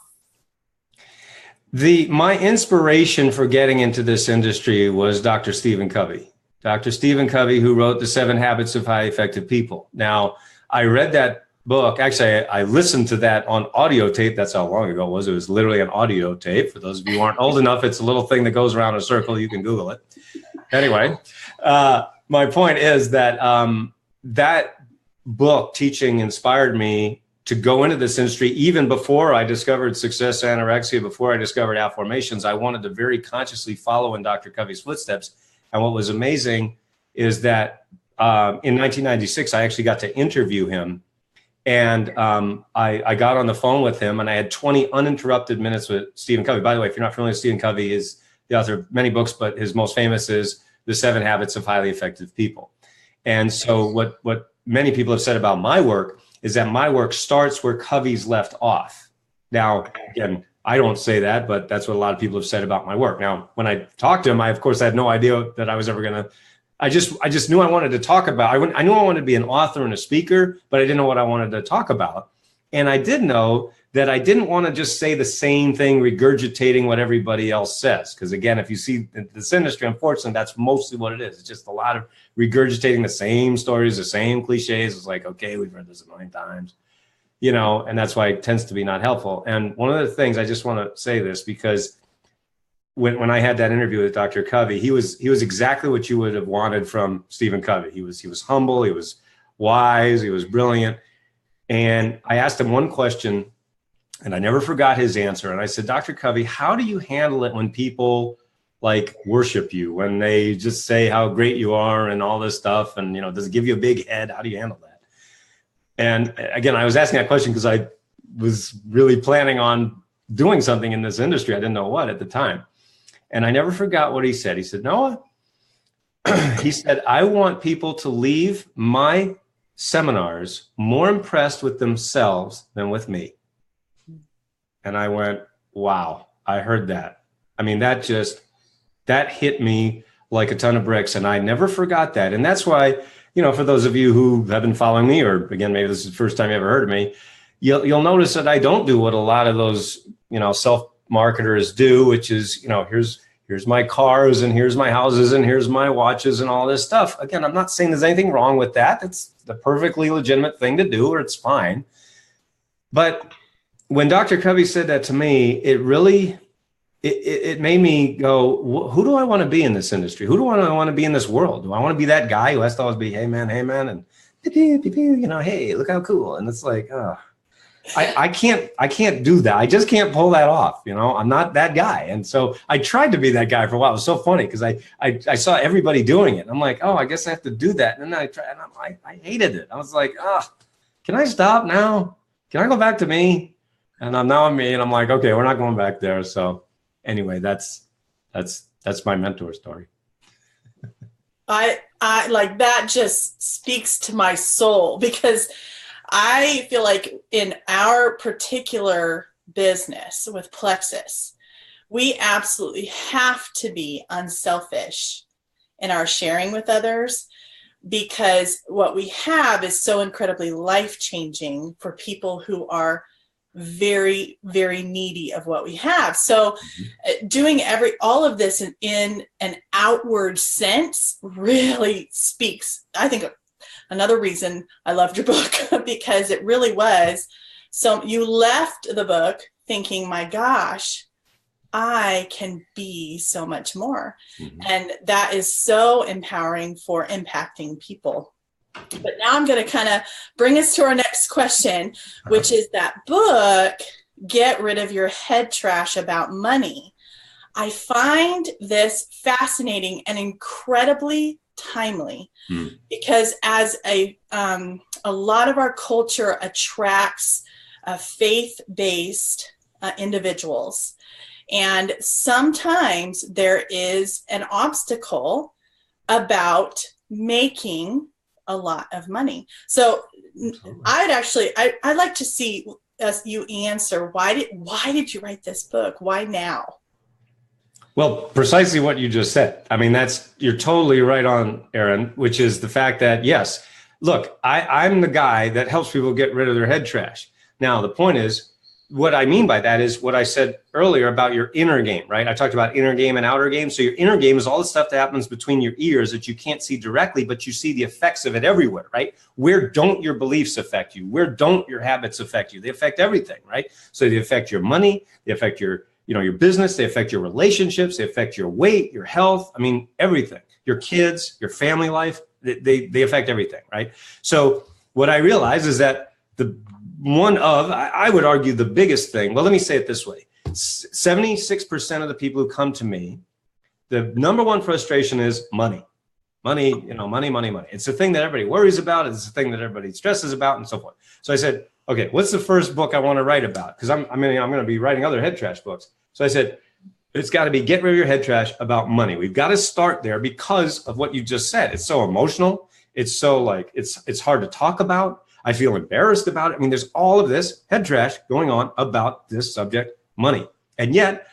My inspiration for getting into this industry was Dr. Stephen Covey. Dr. Stephen Covey, who wrote The 7 Habits of Highly Effective People. Now, I read that book. Actually, I listened to that on audio tape. That's how long ago it was. It was literally an audio tape. For those of you who aren't old enough, it's a little thing that goes around in a circle. You can Google it. Anyway, my point is that that book teaching inspired me to go into this industry. Even before I discovered Success Anorexia, before I discovered Affirmations, I wanted to very consciously follow in Dr. Covey's footsteps. And what was amazing is that in 1996, I actually got to interview him. And I got on the phone with him, and I had 20 uninterrupted minutes with Stephen Covey. By the way, if you're not familiar with Stephen Covey, is the author of many books, but his most famous is The 7 Habits of Highly Effective People. And so what many people have said about my work is that my work starts where Covey's left off. Now, again, I don't say that, but that's what a lot of people have said about my work. Now, when I talked to him, I, of course, had no idea that I was ever going to, I just knew I wanted to talk about, I knew I wanted to be an author and a speaker, but I didn't know what I wanted to talk about. And I did know that I didn't want to just say the same thing, regurgitating what everybody else says. Because again, if you see this industry, unfortunately, that's mostly what it is. It's just a lot of regurgitating the same stories, the same cliches. It's like, okay, we've heard this a million times, and that's why it tends to be not helpful. And one of the things, I just want to say this, because when I had that interview with Dr. Covey, he was exactly what you would have wanted from Stephen Covey. He was humble, he was wise, he was brilliant. And I asked him one question, and I never forgot his answer. And I said, Dr. Covey, how do you handle it when people like worship you, when they just say how great you are and all this stuff? And, does it give you a big head? How do you handle that? And again, I was asking that question because I was really planning on doing something in this industry. I didn't know what at the time. And I never forgot what he said. He said, Noah, he said, I want people to leave my seminars more impressed with themselves than with me. And I went, wow, I heard that. I mean, that hit me like a ton of bricks. And I never forgot that. And that's why, for those of you who have been following me, or again, maybe this is the first time you ever heard of me, you'll notice that I don't do what a lot of those, self-marketers do, which is, here's my cars and here's my houses and here's my watches and all this stuff. Again, I'm not saying there's anything wrong with that. It's the perfectly legitimate thing to do, or it's fine. But when Dr. Covey said that to me, it really, it made me go, who do I want to be in this industry? Who do I want to be in this world? Do I want to be that guy who has to always be, hey man, and hey, look how cool. And it's like, I can't do that. I just can't pull that off. I'm not that guy. And so I tried to be that guy for a while. It was so funny because I saw everybody doing it. I'm like, I guess I have to do that. And then I tried, and I hated it. I was like, can I stop now? Can I go back to me? And now I'm me, and I'm like, okay, we're not going back there. So anyway, that's my mentor story. I like that just speaks to my soul, because I feel like in our particular business with Plexus, we absolutely have to be unselfish in our sharing with others, because what we have is so incredibly life-changing for people who are very, very needy of what we have. So doing all of this in an outward sense really speaks. I think another reason I loved your book, because it really was. So you left the book thinking, my gosh, I can be so much more. Mhm. And that is so empowering for impacting people. But now I'm going to kind of bring us to our next question, which is that book, Get Rid of Your Head Trash About Money. I find this fascinating and incredibly timely because as a lot of our culture attracts faith-based individuals. And sometimes there is an obstacle about making a lot of money. So I'd like to see you answer, why did you write this book? Why now? Well, precisely what you just said. I mean, you're totally right on, Erin, which is the fact that, yes, look, I'm the guy that helps people get rid of their head trash. Now, the point is, what I mean by that is what I said earlier about your inner game, right? I talked about inner game and outer game. So your inner game is all the stuff that happens between your ears that you can't see directly, but you see the effects of it everywhere, right? Where don't your beliefs affect you? Where don't your habits affect you? They affect everything, right? So they affect your money, they affect your business, they affect your relationships, they affect your weight, your health. I mean, everything, your kids, your family life, they affect everything, right? So what I realize is that I would argue the biggest thing, well, let me say it this way. 76% of the people who come to me, the number one frustration is money. Money. It's the thing that everybody worries about. It's the thing that everybody stresses about and so forth. So I said, okay, what's the first book I want to write about? Because I'm going to be writing other head trash books. So I said, it's got to be Get Rid of Your Head Trash About Money. We've got to start there because of what you just said. It's so emotional. It's so it's hard to talk about. I feel embarrassed about it. I mean, there's all of this head trash going on about this subject, money. And yet,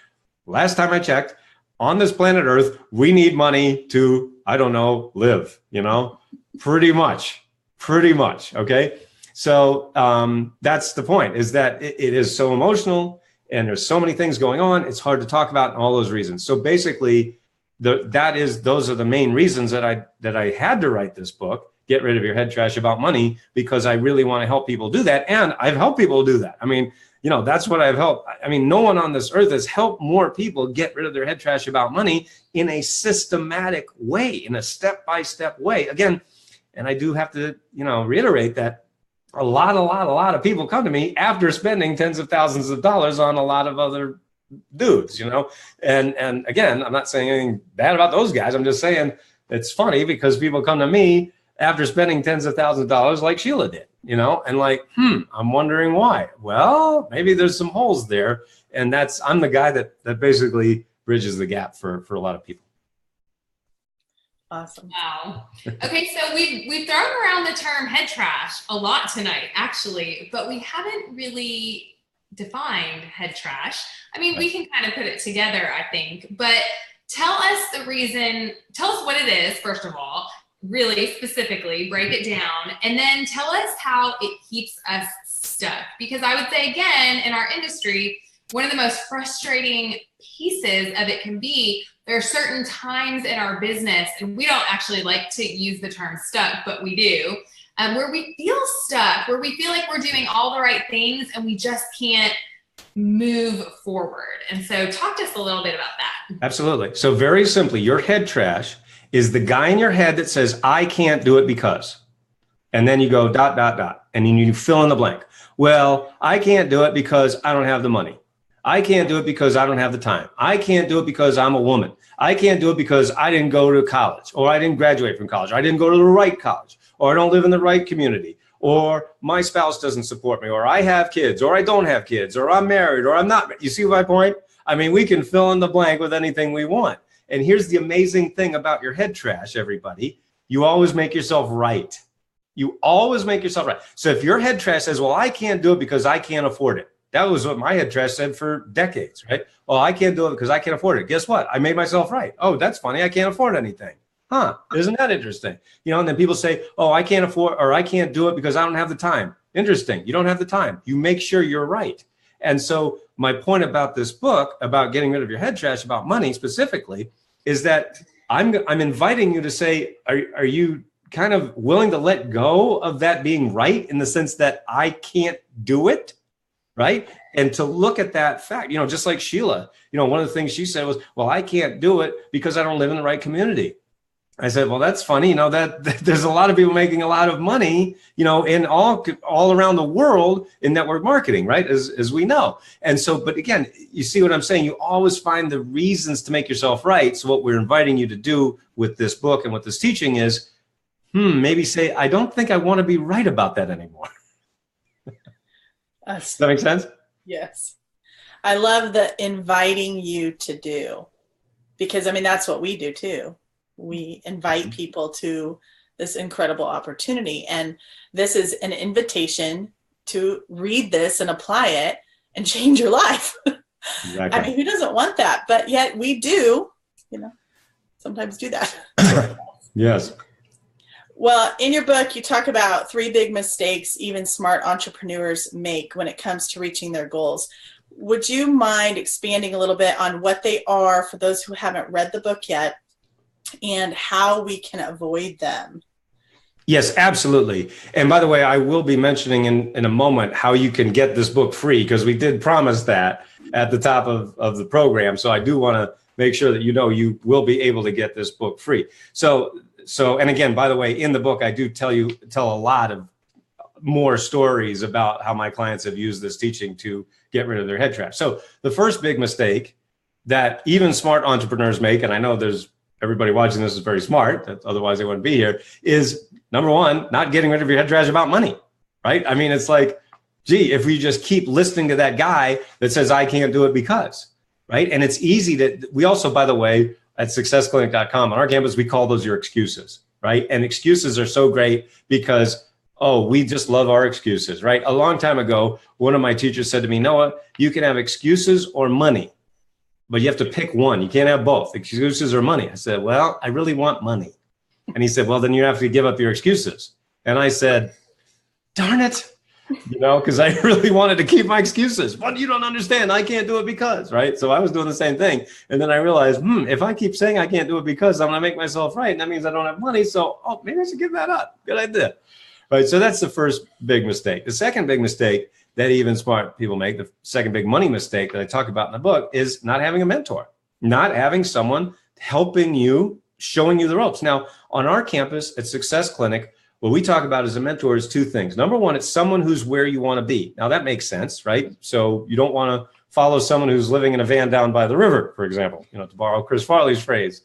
last time I checked, on this planet Earth, we need money to, live, pretty much. Okay. So that's the point, is that it is so emotional and there's so many things going on. It's hard to talk about, and all those reasons. So basically, those are the main reasons that I had to write this book, Get Rid of Your Head Trash About Money, because I really want to help people do that. And I've helped people do that. I mean, that's what I've helped. I mean, no one on this earth has helped more people get rid of their head trash about money in a systematic way, in a step-by-step way. Again, and I do have to, reiterate that a lot of people come to me after spending tens of thousands of dollars on a lot of other dudes, and again, I'm not saying anything bad about those guys. I'm just saying it's funny because people come to me after spending tens of thousands of dollars like Sheila did, and I'm wondering why. Well, maybe there's some holes there. And I'm the guy that basically bridges the gap for a lot of people. Awesome. Wow. Okay, so we've thrown around the term head trash a lot tonight, actually, but we haven't really defined head trash. I mean, we can kind of put it together, I think, but tell us what it is, first of all, really specifically, break it down, and then tell us how it keeps us stuck. Because I would say, again, in our industry, one of the most frustrating pieces of it can be there are certain times in our business, and we don't actually like to use the term stuck, but we do, where we feel stuck, where we feel like we're doing all the right things and we just can't move forward. And so talk to us a little bit about that. Absolutely. So very simply, your head trash is the guy in your head that says, I can't do it because, and then you go ... and then you fill in the blank. Well, I can't do it because I don't have the money. I can't do it because I don't have the time. I can't do it because I'm a woman. I can't do it because I didn't go to college, or I didn't graduate from college, or I didn't go to the right college, or I don't live in the right community, or my spouse doesn't support me, or I have kids, or I don't have kids, or I'm married, or I'm not. You see my point? I mean, we can fill in the blank with anything we want. And here's the amazing thing about your head trash, everybody. You always make yourself right. You always make yourself right. So if your head trash says, well, I can't do it because I can't afford it. That was what my head trash said for decades, right? Well, I can't do it because I can't afford it. Guess what? I made myself right. Oh, that's funny. I can't afford anything. Huh? Isn't that interesting? And then people say, oh, I can't afford, or I can't do it because I don't have the time. Interesting. You don't have the time. You make sure you're right. And so my point about this book, about getting rid of your head trash about money specifically, is that I'm inviting you to say, are you kind of willing to let go of that being right, in the sense that I can't do it, right? And to look at that fact, just like Sheila, one of the things she said was, well, I can't do it because I don't live in the right community. I said, well, that's funny. That there's a lot of people making a lot of money, in all around the world in network marketing, right? As we know. And so, but again, you see what I'm saying? You always find the reasons to make yourself right. So what we're inviting you to do with this book and with this teaching is, maybe say, I don't think I want to be right about that anymore. Does that make sense? Yes. I love the inviting you to do, because that's what we do too. We invite people to this incredible opportunity. And this is an invitation to read this and apply it and change your life. Exactly. Who doesn't want that? But yet we do, sometimes do that. Yes. Well, in your book, you talk about 3 big mistakes even smart entrepreneurs make when it comes to reaching their goals. Would you mind expanding a little bit on what they are for those who haven't read the book yet, and how we can avoid them? Yes, absolutely. And by the way, I will be mentioning in a moment how you can get this book free, because we did promise that at the top of the program. So I do want to make sure that you will be able to get this book free. So, and again, by the way, in the book, I do tell a lot of more stories about how my clients have used this teaching to get rid of their head trash. So the first big mistake that even smart entrepreneurs make, and I know everybody watching this is very smart, otherwise they wouldn't be here, is number one, not getting rid of your head trash about money, right? It's like, gee, if we just keep listening to that guy that says, I can't do it because, right? And it's easy we also, by the way, at successclinic.com on our campus, we call those your excuses, right? And excuses are so great because, we just love our excuses, right? A long time ago, one of my teachers said to me, Noah, you can have excuses or money, but you have to pick one. You can't have both, excuses or money. I said, well, I really want money. And he said, well, then you have to give up your excuses. And I said, darn it, because I really wanted to keep my excuses. But you don't understand. I can't do it because, right? So I was doing the same thing. And then I realized, if I keep saying I can't do it because, I'm going to make myself right. And that means I don't have money. So, maybe I should give that up. Good idea. Right. So that's the first big mistake. The second big mistake that even smart people make, the second big money mistake that I talk about in the book, is not having a mentor, not having someone helping you, showing you the ropes. Now, on our campus at Success Clinic, what we talk about as a mentor is 2 things. Number one, it's someone who's where you want to be. Now, that makes sense, right? So you don't want to follow someone who's living in a van down by the river, for example, to borrow Chris Farley's phrase.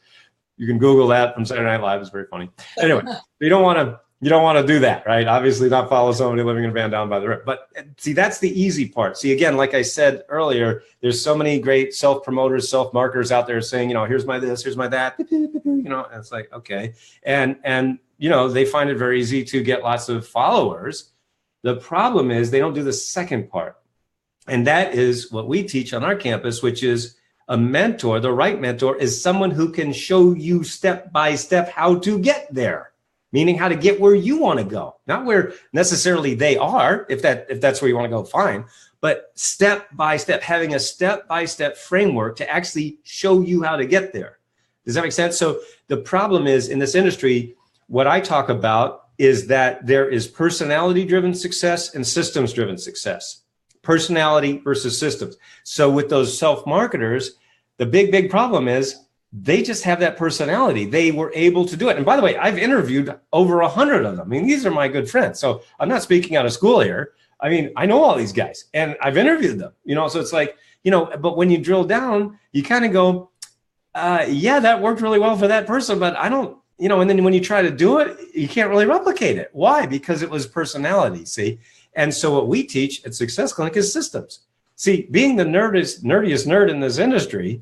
You can Google that from Saturday Night Live. It's very funny. Anyway, you don't want to do that, right? Obviously not follow somebody living in a van down by the river. But see, that's the easy part. See, again, like I said earlier, there's so many great self-promoters, self-marketers out there saying, here's my this, here's my that, and it's like, okay. And they find it very easy to get lots of followers. The problem is they don't do the second part. And that is what we teach on our campus, which is a mentor. The right mentor is someone who can show you step by step how to get there. Meaning how to get where you want to go, not where necessarily they are. If that's where you want to go, fine. But step by step, having a step-by-step framework to actually show you how to get there. Does that make sense? So the problem is in this industry, what I talk about is that there is personality-driven success and systems-driven success. Personality versus systems. So with those self-marketers, the big problem is they just have that personality. They were able to do it. And by the way, I've interviewed over 100 of them. These are my good friends. So I'm not speaking out of school here. I know all these guys and I've interviewed them, so it's like, but when you drill down, you kind of go, yeah, that worked really well for that person, but I don't, and then when you try to do it, you can't really replicate it. Why? Because it was personality, see? And so what we teach at Success Clinic is systems. See, being the nerdiest nerd in this industry,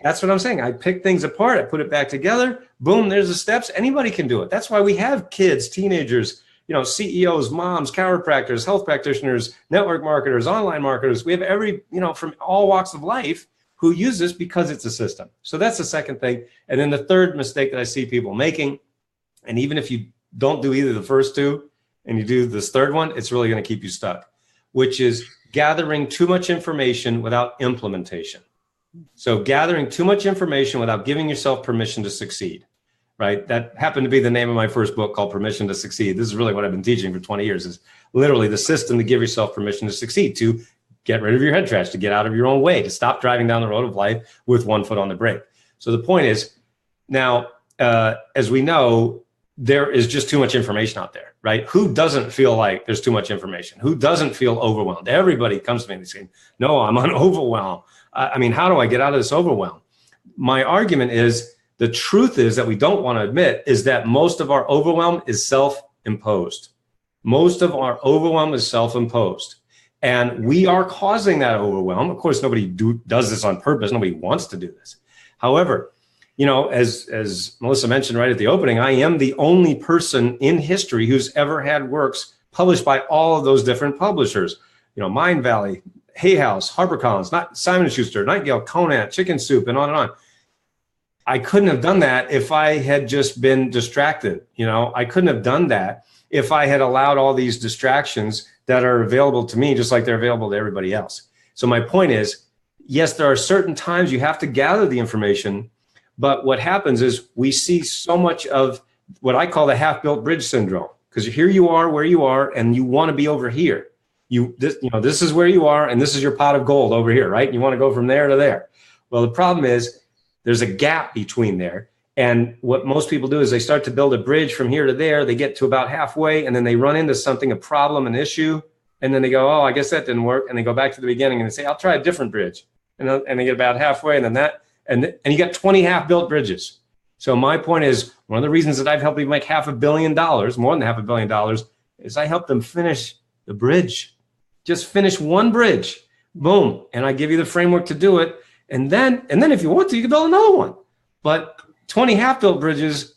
that's what I'm saying. I pick things apart. I put it back together. Boom, there's the steps. Anybody can do it. That's why we have kids, teenagers, CEOs, moms, chiropractors, health practitioners, network marketers, online marketers. We have every, from all walks of life who use this because it's a system. So that's the second thing. And then the third mistake that I see people making, and even if you don't do either of the first two and you do this third one, it's really going to keep you stuck, which is gathering too much information without implementation. So gathering too much information without giving yourself permission to succeed, right? That happened to be the name of my first book called Permission to Succeed. This is really what I've been teaching for 20 years is literally the system to give yourself permission to succeed, to get rid of your head trash, to get out of your own way, to stop driving down the road of life with one foot on the brake. So the point is, now, as we know, there is just too much information out there, right? Who doesn't feel like there's too much information? Who doesn't feel overwhelmed? Everybody comes to me and they say, no, I'm overwhelmed. I mean, how do I get out of this overwhelm? My argument is, the truth is that we don't want to admit is that most of our overwhelm is self-imposed. Most of our overwhelm is self-imposed. And we are causing that overwhelm. Of course, nobody does this on purpose. Nobody wants to do this. However, you know, as Melissa mentioned right at the opening, I am the only person in history who's ever had works published by all of those different publishers. You know, Mind Valley, Hay House, HarperCollins, not Simon & Schuster, Nightingale, Conant, Chicken Soup, and on and on. I couldn't have done that if I had just been distracted. You know, I couldn't have done that if I had allowed all these distractions that are available to me, just like they're available to everybody else. So my point is, yes, there are certain times you have to gather the information, but what happens is we see so much of what I call the half-built bridge syndrome, because here you are where you are, and you want to be over here. This is where you are, and this is your pot of gold over here, right? You want to go from there to there. Well, the problem is there's a gap between there. And what most people do is they start to build a bridge from here to there. They get to about halfway, and then they run into something, a problem, an issue. And then they go, oh, I guess that didn't work. And they go back to the beginning and they say, I'll try a different bridge. And they get about halfway, and then that, and you got 20 half-built bridges. So my point is, one of the reasons that I've helped people make $500 million, more than $500 million, is I help them finish the bridge. Just finish one bridge. Boom. And I give you the framework to do it. And then if you want to, you can build another one. But 20 half-built bridges,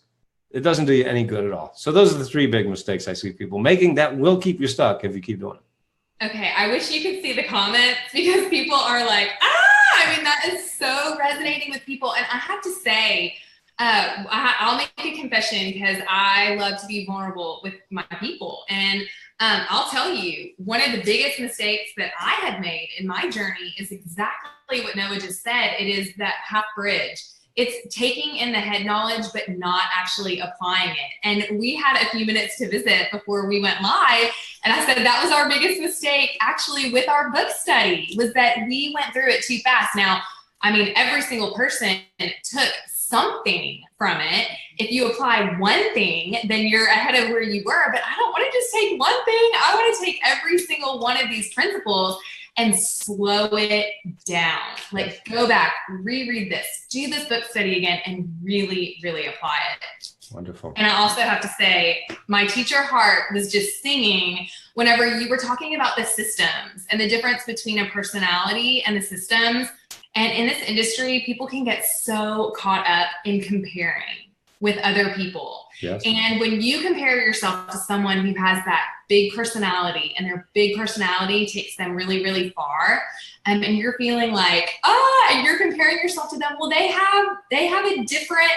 it doesn't do you any good at all. So those are the three big mistakes I see people making that will keep you stuck if you keep doing it. Okay, I wish you could see the comments, because people are like, I mean, that is so resonating with people. And I have to say, I'll make a confession, because I love to be vulnerable with my people. And I'll tell you, one of the biggest mistakes that I had made in my journey is exactly what Noah just said. It is that half bridge. It's taking in the head knowledge, but not actually applying it. And we had a few minutes to visit before we went live. And I said that was our biggest mistake actually with our book study, was that we went through it too fast. Now, I mean, every single person took something from it. If you apply one thing, then you're ahead of where you were. But I don't want to just take one thing. I want to take every single one of these principles and slow it down. Like, go back, reread this, do this book study again, and really, really apply it. Wonderful. And I also have to say, my teacher heart was just singing whenever you were talking about the systems and the difference between a personality and the systems. And in this industry, people can get so caught up in comparing with other people. Yes. And when you compare yourself to someone who has that big personality, and their big personality takes them really, really far, and you're feeling like, and you're comparing yourself to them, well, they have a different,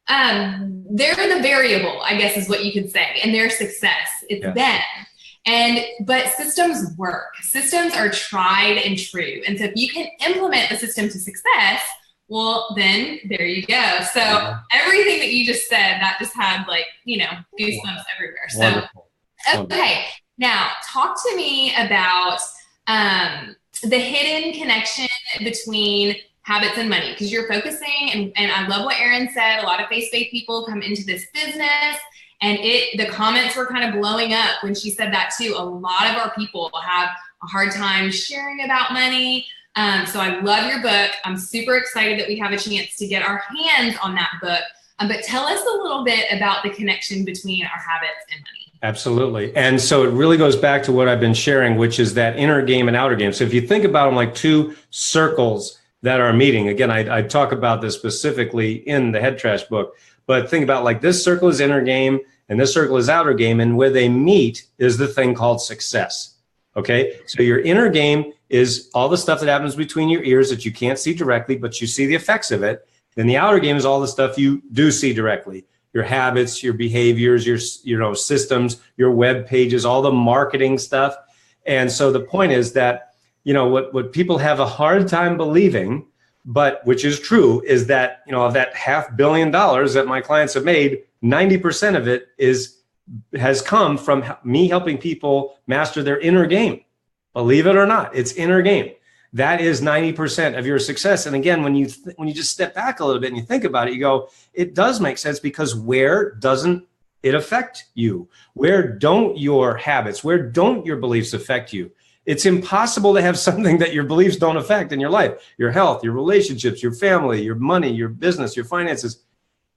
they're the variable, I guess is what you could say, in their success. It's them. But systems work. Systems are tried and true. And so if you can implement the system to success, well, then there you go. So everything that you just said, that just had goosebumps everywhere. So, Wonderful. Okay. Now talk to me about the hidden connection between habits and money, because you're focusing, and I love what Erin said. A lot of faith-based people come into this business, and the comments were kind of blowing up when she said that too. A lot of our people have a hard time sharing about money. So I love your book. I'm super excited that we have a chance to get our hands on that book. But tell us a little bit about the connection between our habits and money. Absolutely. And so it really goes back to what I've been sharing, which is that inner game and outer game. So if you think about them like two circles that are meeting, again, I talk about this specifically in the Head Trash book, but think about like this circle is inner game and this circle is outer game. And where they meet is the thing called success. Okay. So your inner game is all the stuff that happens between your ears that you can't see directly, but you see the effects of it. Then the outer game is all the stuff you do see directly. Your habits, your behaviors, your systems, your web pages, all the marketing stuff. And so the point is that, what people have a hard time believing, but which is true, is that, of that $500 million that my clients have made, 90% of it has come from me helping people master their inner game. Believe it or not, it's inner game. That is 90% of your success. And again, when you just step back a little bit and you think about it, you go, it does make sense, because where doesn't it affect you? Where don't your habits, where don't your beliefs affect you? It's impossible to have something that your beliefs don't affect in your life, your health, your relationships, your family, your money, your business, your finances.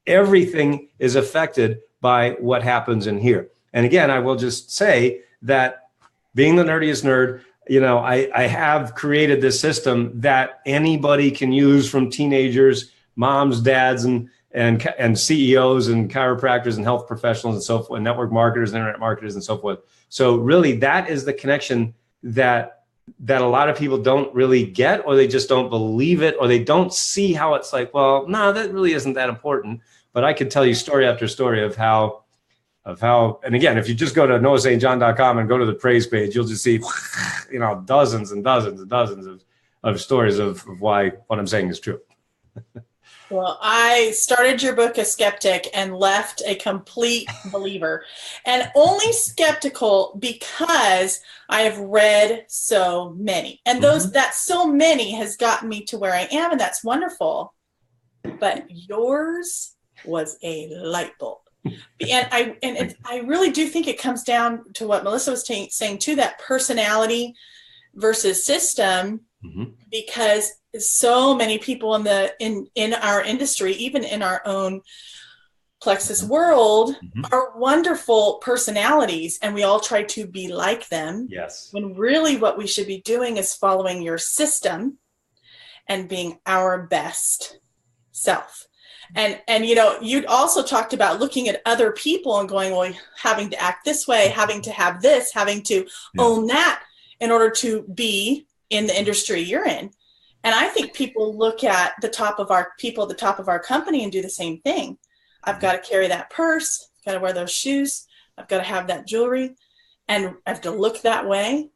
Everything is affected by what happens in here. And again, I will just say that being the nerdiest nerd, I have created this system that anybody can use, from teenagers, moms, dads, and CEOs and chiropractors and health professionals and so forth, and network marketers, internet marketers, and so forth. So really, that is the connection that a lot of people don't really get, or they just don't believe it, or they don't see how it's like, well, no, that really isn't that important. But I could tell you story after story of how, and again, if you just go to noahstjohn.com and go to the praise page, you'll just see, dozens and dozens and dozens of stories of why what I'm saying is true. Well, I started your book a skeptic and left a complete believer, and only skeptical because I have read so many, and that so many has gotten me to where I am, and that's wonderful. But yours was a light bulb. And I really do think it comes down to what Melissa was saying too, that personality versus system, because so many people in our industry, even in our own Plexus world, are wonderful personalities, and we all try to be like them. Yes. When really what we should be doing is following your system and being our best self. And you'd also talked about looking at other people and going, well, having to act this way, having to have this, having to own that in order to be in the industry you're in. And I think people look at the top of our company and do the same thing. I've got to carry that purse, I've got to wear those shoes, I've got to have that jewelry, and I have to look that way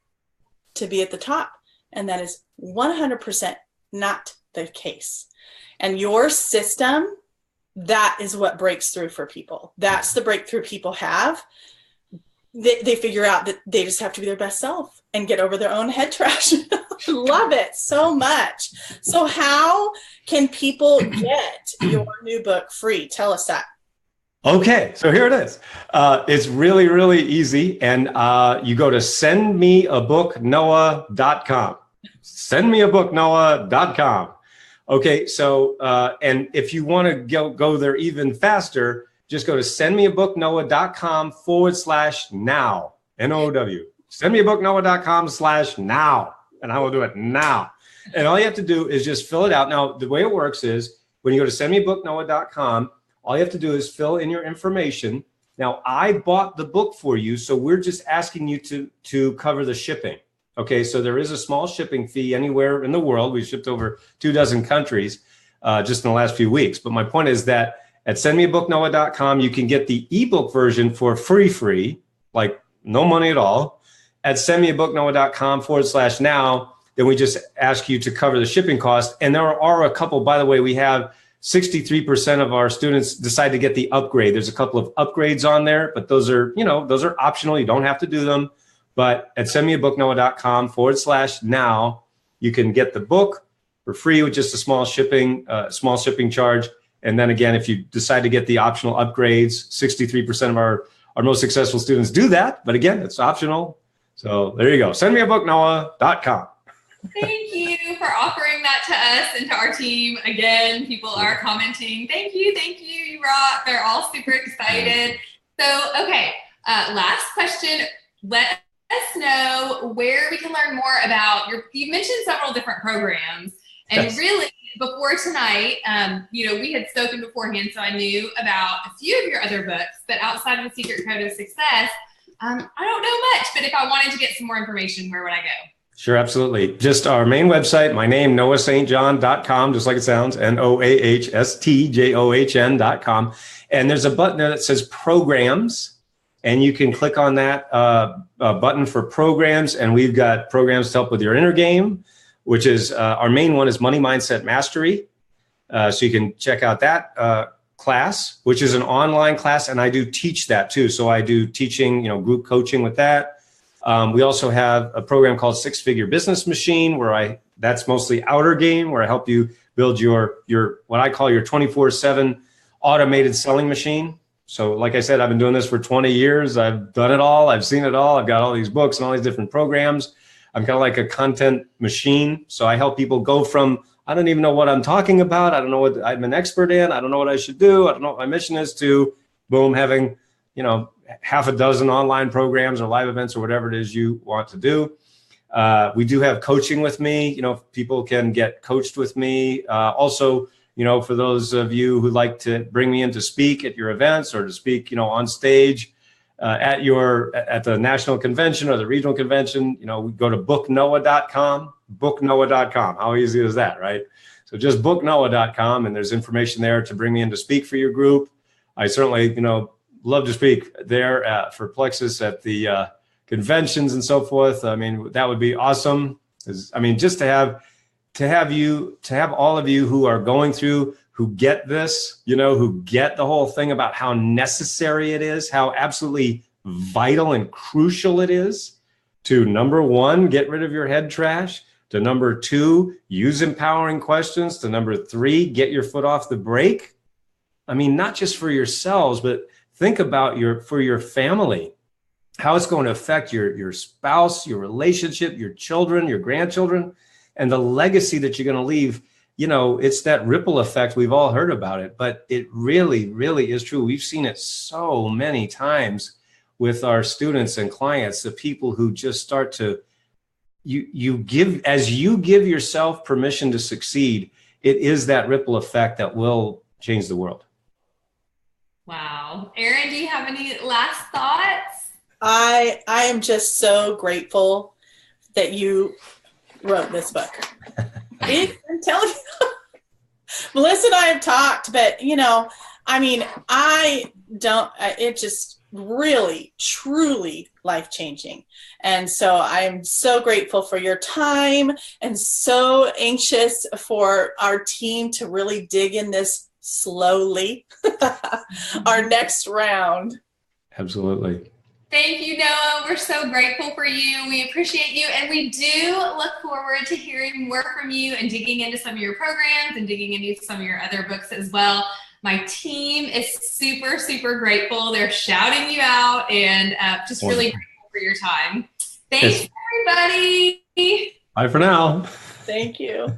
to be at the top. And that is 100% not the case. And your system, that is what breaks through for people. That's the breakthrough people have. They figure out that they just have to be their best self and get over their own head trash. Love it so much. So how can people get your new book free? Tell us that. Okay, so here it is. It's really, really easy. And you go to sendmeabooknoah.com. Sendmeabooknoah.com. Okay, so, and if you want to go there even faster, just go to sendmeabooknoah.com/now, N-O-W. Sendmeabooknoah.com/now, and I will do it now. And all you have to do is just fill it out. Now, the way it works is when you go to sendmeabooknoah.com, all you have to do is fill in your information. Now, I bought the book for you, so we're just asking you to cover the shipping. Okay, so there is a small shipping fee anywhere in the world. We've shipped over 24 countries just in the last few weeks. But my point is that at sendmeabooknoah.com, you can get the ebook version for free, like no money at all. At sendmeabooknoah.com/now, then we just ask you to cover the shipping cost. And there are a couple, by the way, we have 63% of our students decide to get the upgrade. There's a couple of upgrades on there, but those are optional. You don't have to do them. But at sendmeabooknoah.com/now, you can get the book for free with just a small shipping charge. And then again, if you decide to get the optional upgrades, 63% of our most successful students do that. But again, it's optional. So there you go. Sendmeabooknoah.com. Thank you for offering that to us and to our team. Again, people are commenting. Thank you. You rock. They're all super excited. So, okay, last question. Let us know where we can learn more about you mentioned several different programs, and Yes. really before tonight, we had spoken beforehand, so I knew about a few of your other books, but outside of The Secret Code of Success, I don't know much, but if I wanted to get some more information, where would I go? Sure, absolutely. Just our main website, my name, noahstjohn.com, just like it sounds, NOAHSTJOHN.com. And there's a button there that says programs. And you can click on that button for programs. And we've got programs to help with your inner game, which is our main one is Money Mindset Mastery. So you can check out that class, which is an online class. And I do teach that too. So I do teaching, group coaching with that. We also have a program called Six Figure Business Machine, where that's mostly outer game, where I help you build your what I call your 24/7 automated selling machine. So like I said, I've been doing this for 20 years. I've done it all. I've seen it all. I've got all these books and all these different programs. I'm kind of like a content machine. So I help people go from, I don't even know what I'm talking about. I don't know what I'm an expert in. I don't know what I should do. I don't know what my mission is, to boom, having, half a dozen online programs or live events or whatever it is you want to do. We do have coaching with me. People can get coached with me. Also, for those of you who like to bring me in to speak at your events or to speak, on stage at the national convention or the regional convention, we go to booknoah.com, booknoah.com. How easy is that, right? So just booknoah.com, and there's information there to bring me in to speak for your group. I certainly, love to speak there for Plexus at the conventions and so forth. I mean, that would be awesome. Just to have all of you who are going through, who get this, who get the whole thing about how necessary it is, how absolutely vital and crucial it is to, number one, get rid of your head trash, to number two, use empowering questions, to number three, get your foot off the brake. Not just for yourselves, but think about for your family, how it's going to affect your spouse, your relationship, your children, your grandchildren, and the legacy that you're going to leave. It's that ripple effect. We've all heard about it, but it really, really is true. We've seen it so many times with our students and clients, the people who just start to, as you give yourself permission to succeed, it is that ripple effect that will change the world. Wow. Erin, do you have any last thoughts? I am just so grateful that you wrote this book. I'm telling you, Melissa and I have talked, but it just really, truly life-changing. And so I'm so grateful for your time and so anxious for our team to really dig in this slowly. Our next round. Absolutely. Thank you, Noah. We're so grateful for you. We appreciate you. And we do look forward to hearing more from you and digging into some of your programs and digging into some of your other books as well. My team is super, super grateful. They're shouting you out, and just really grateful for your time. Thanks, everybody. Bye for now. Thank you.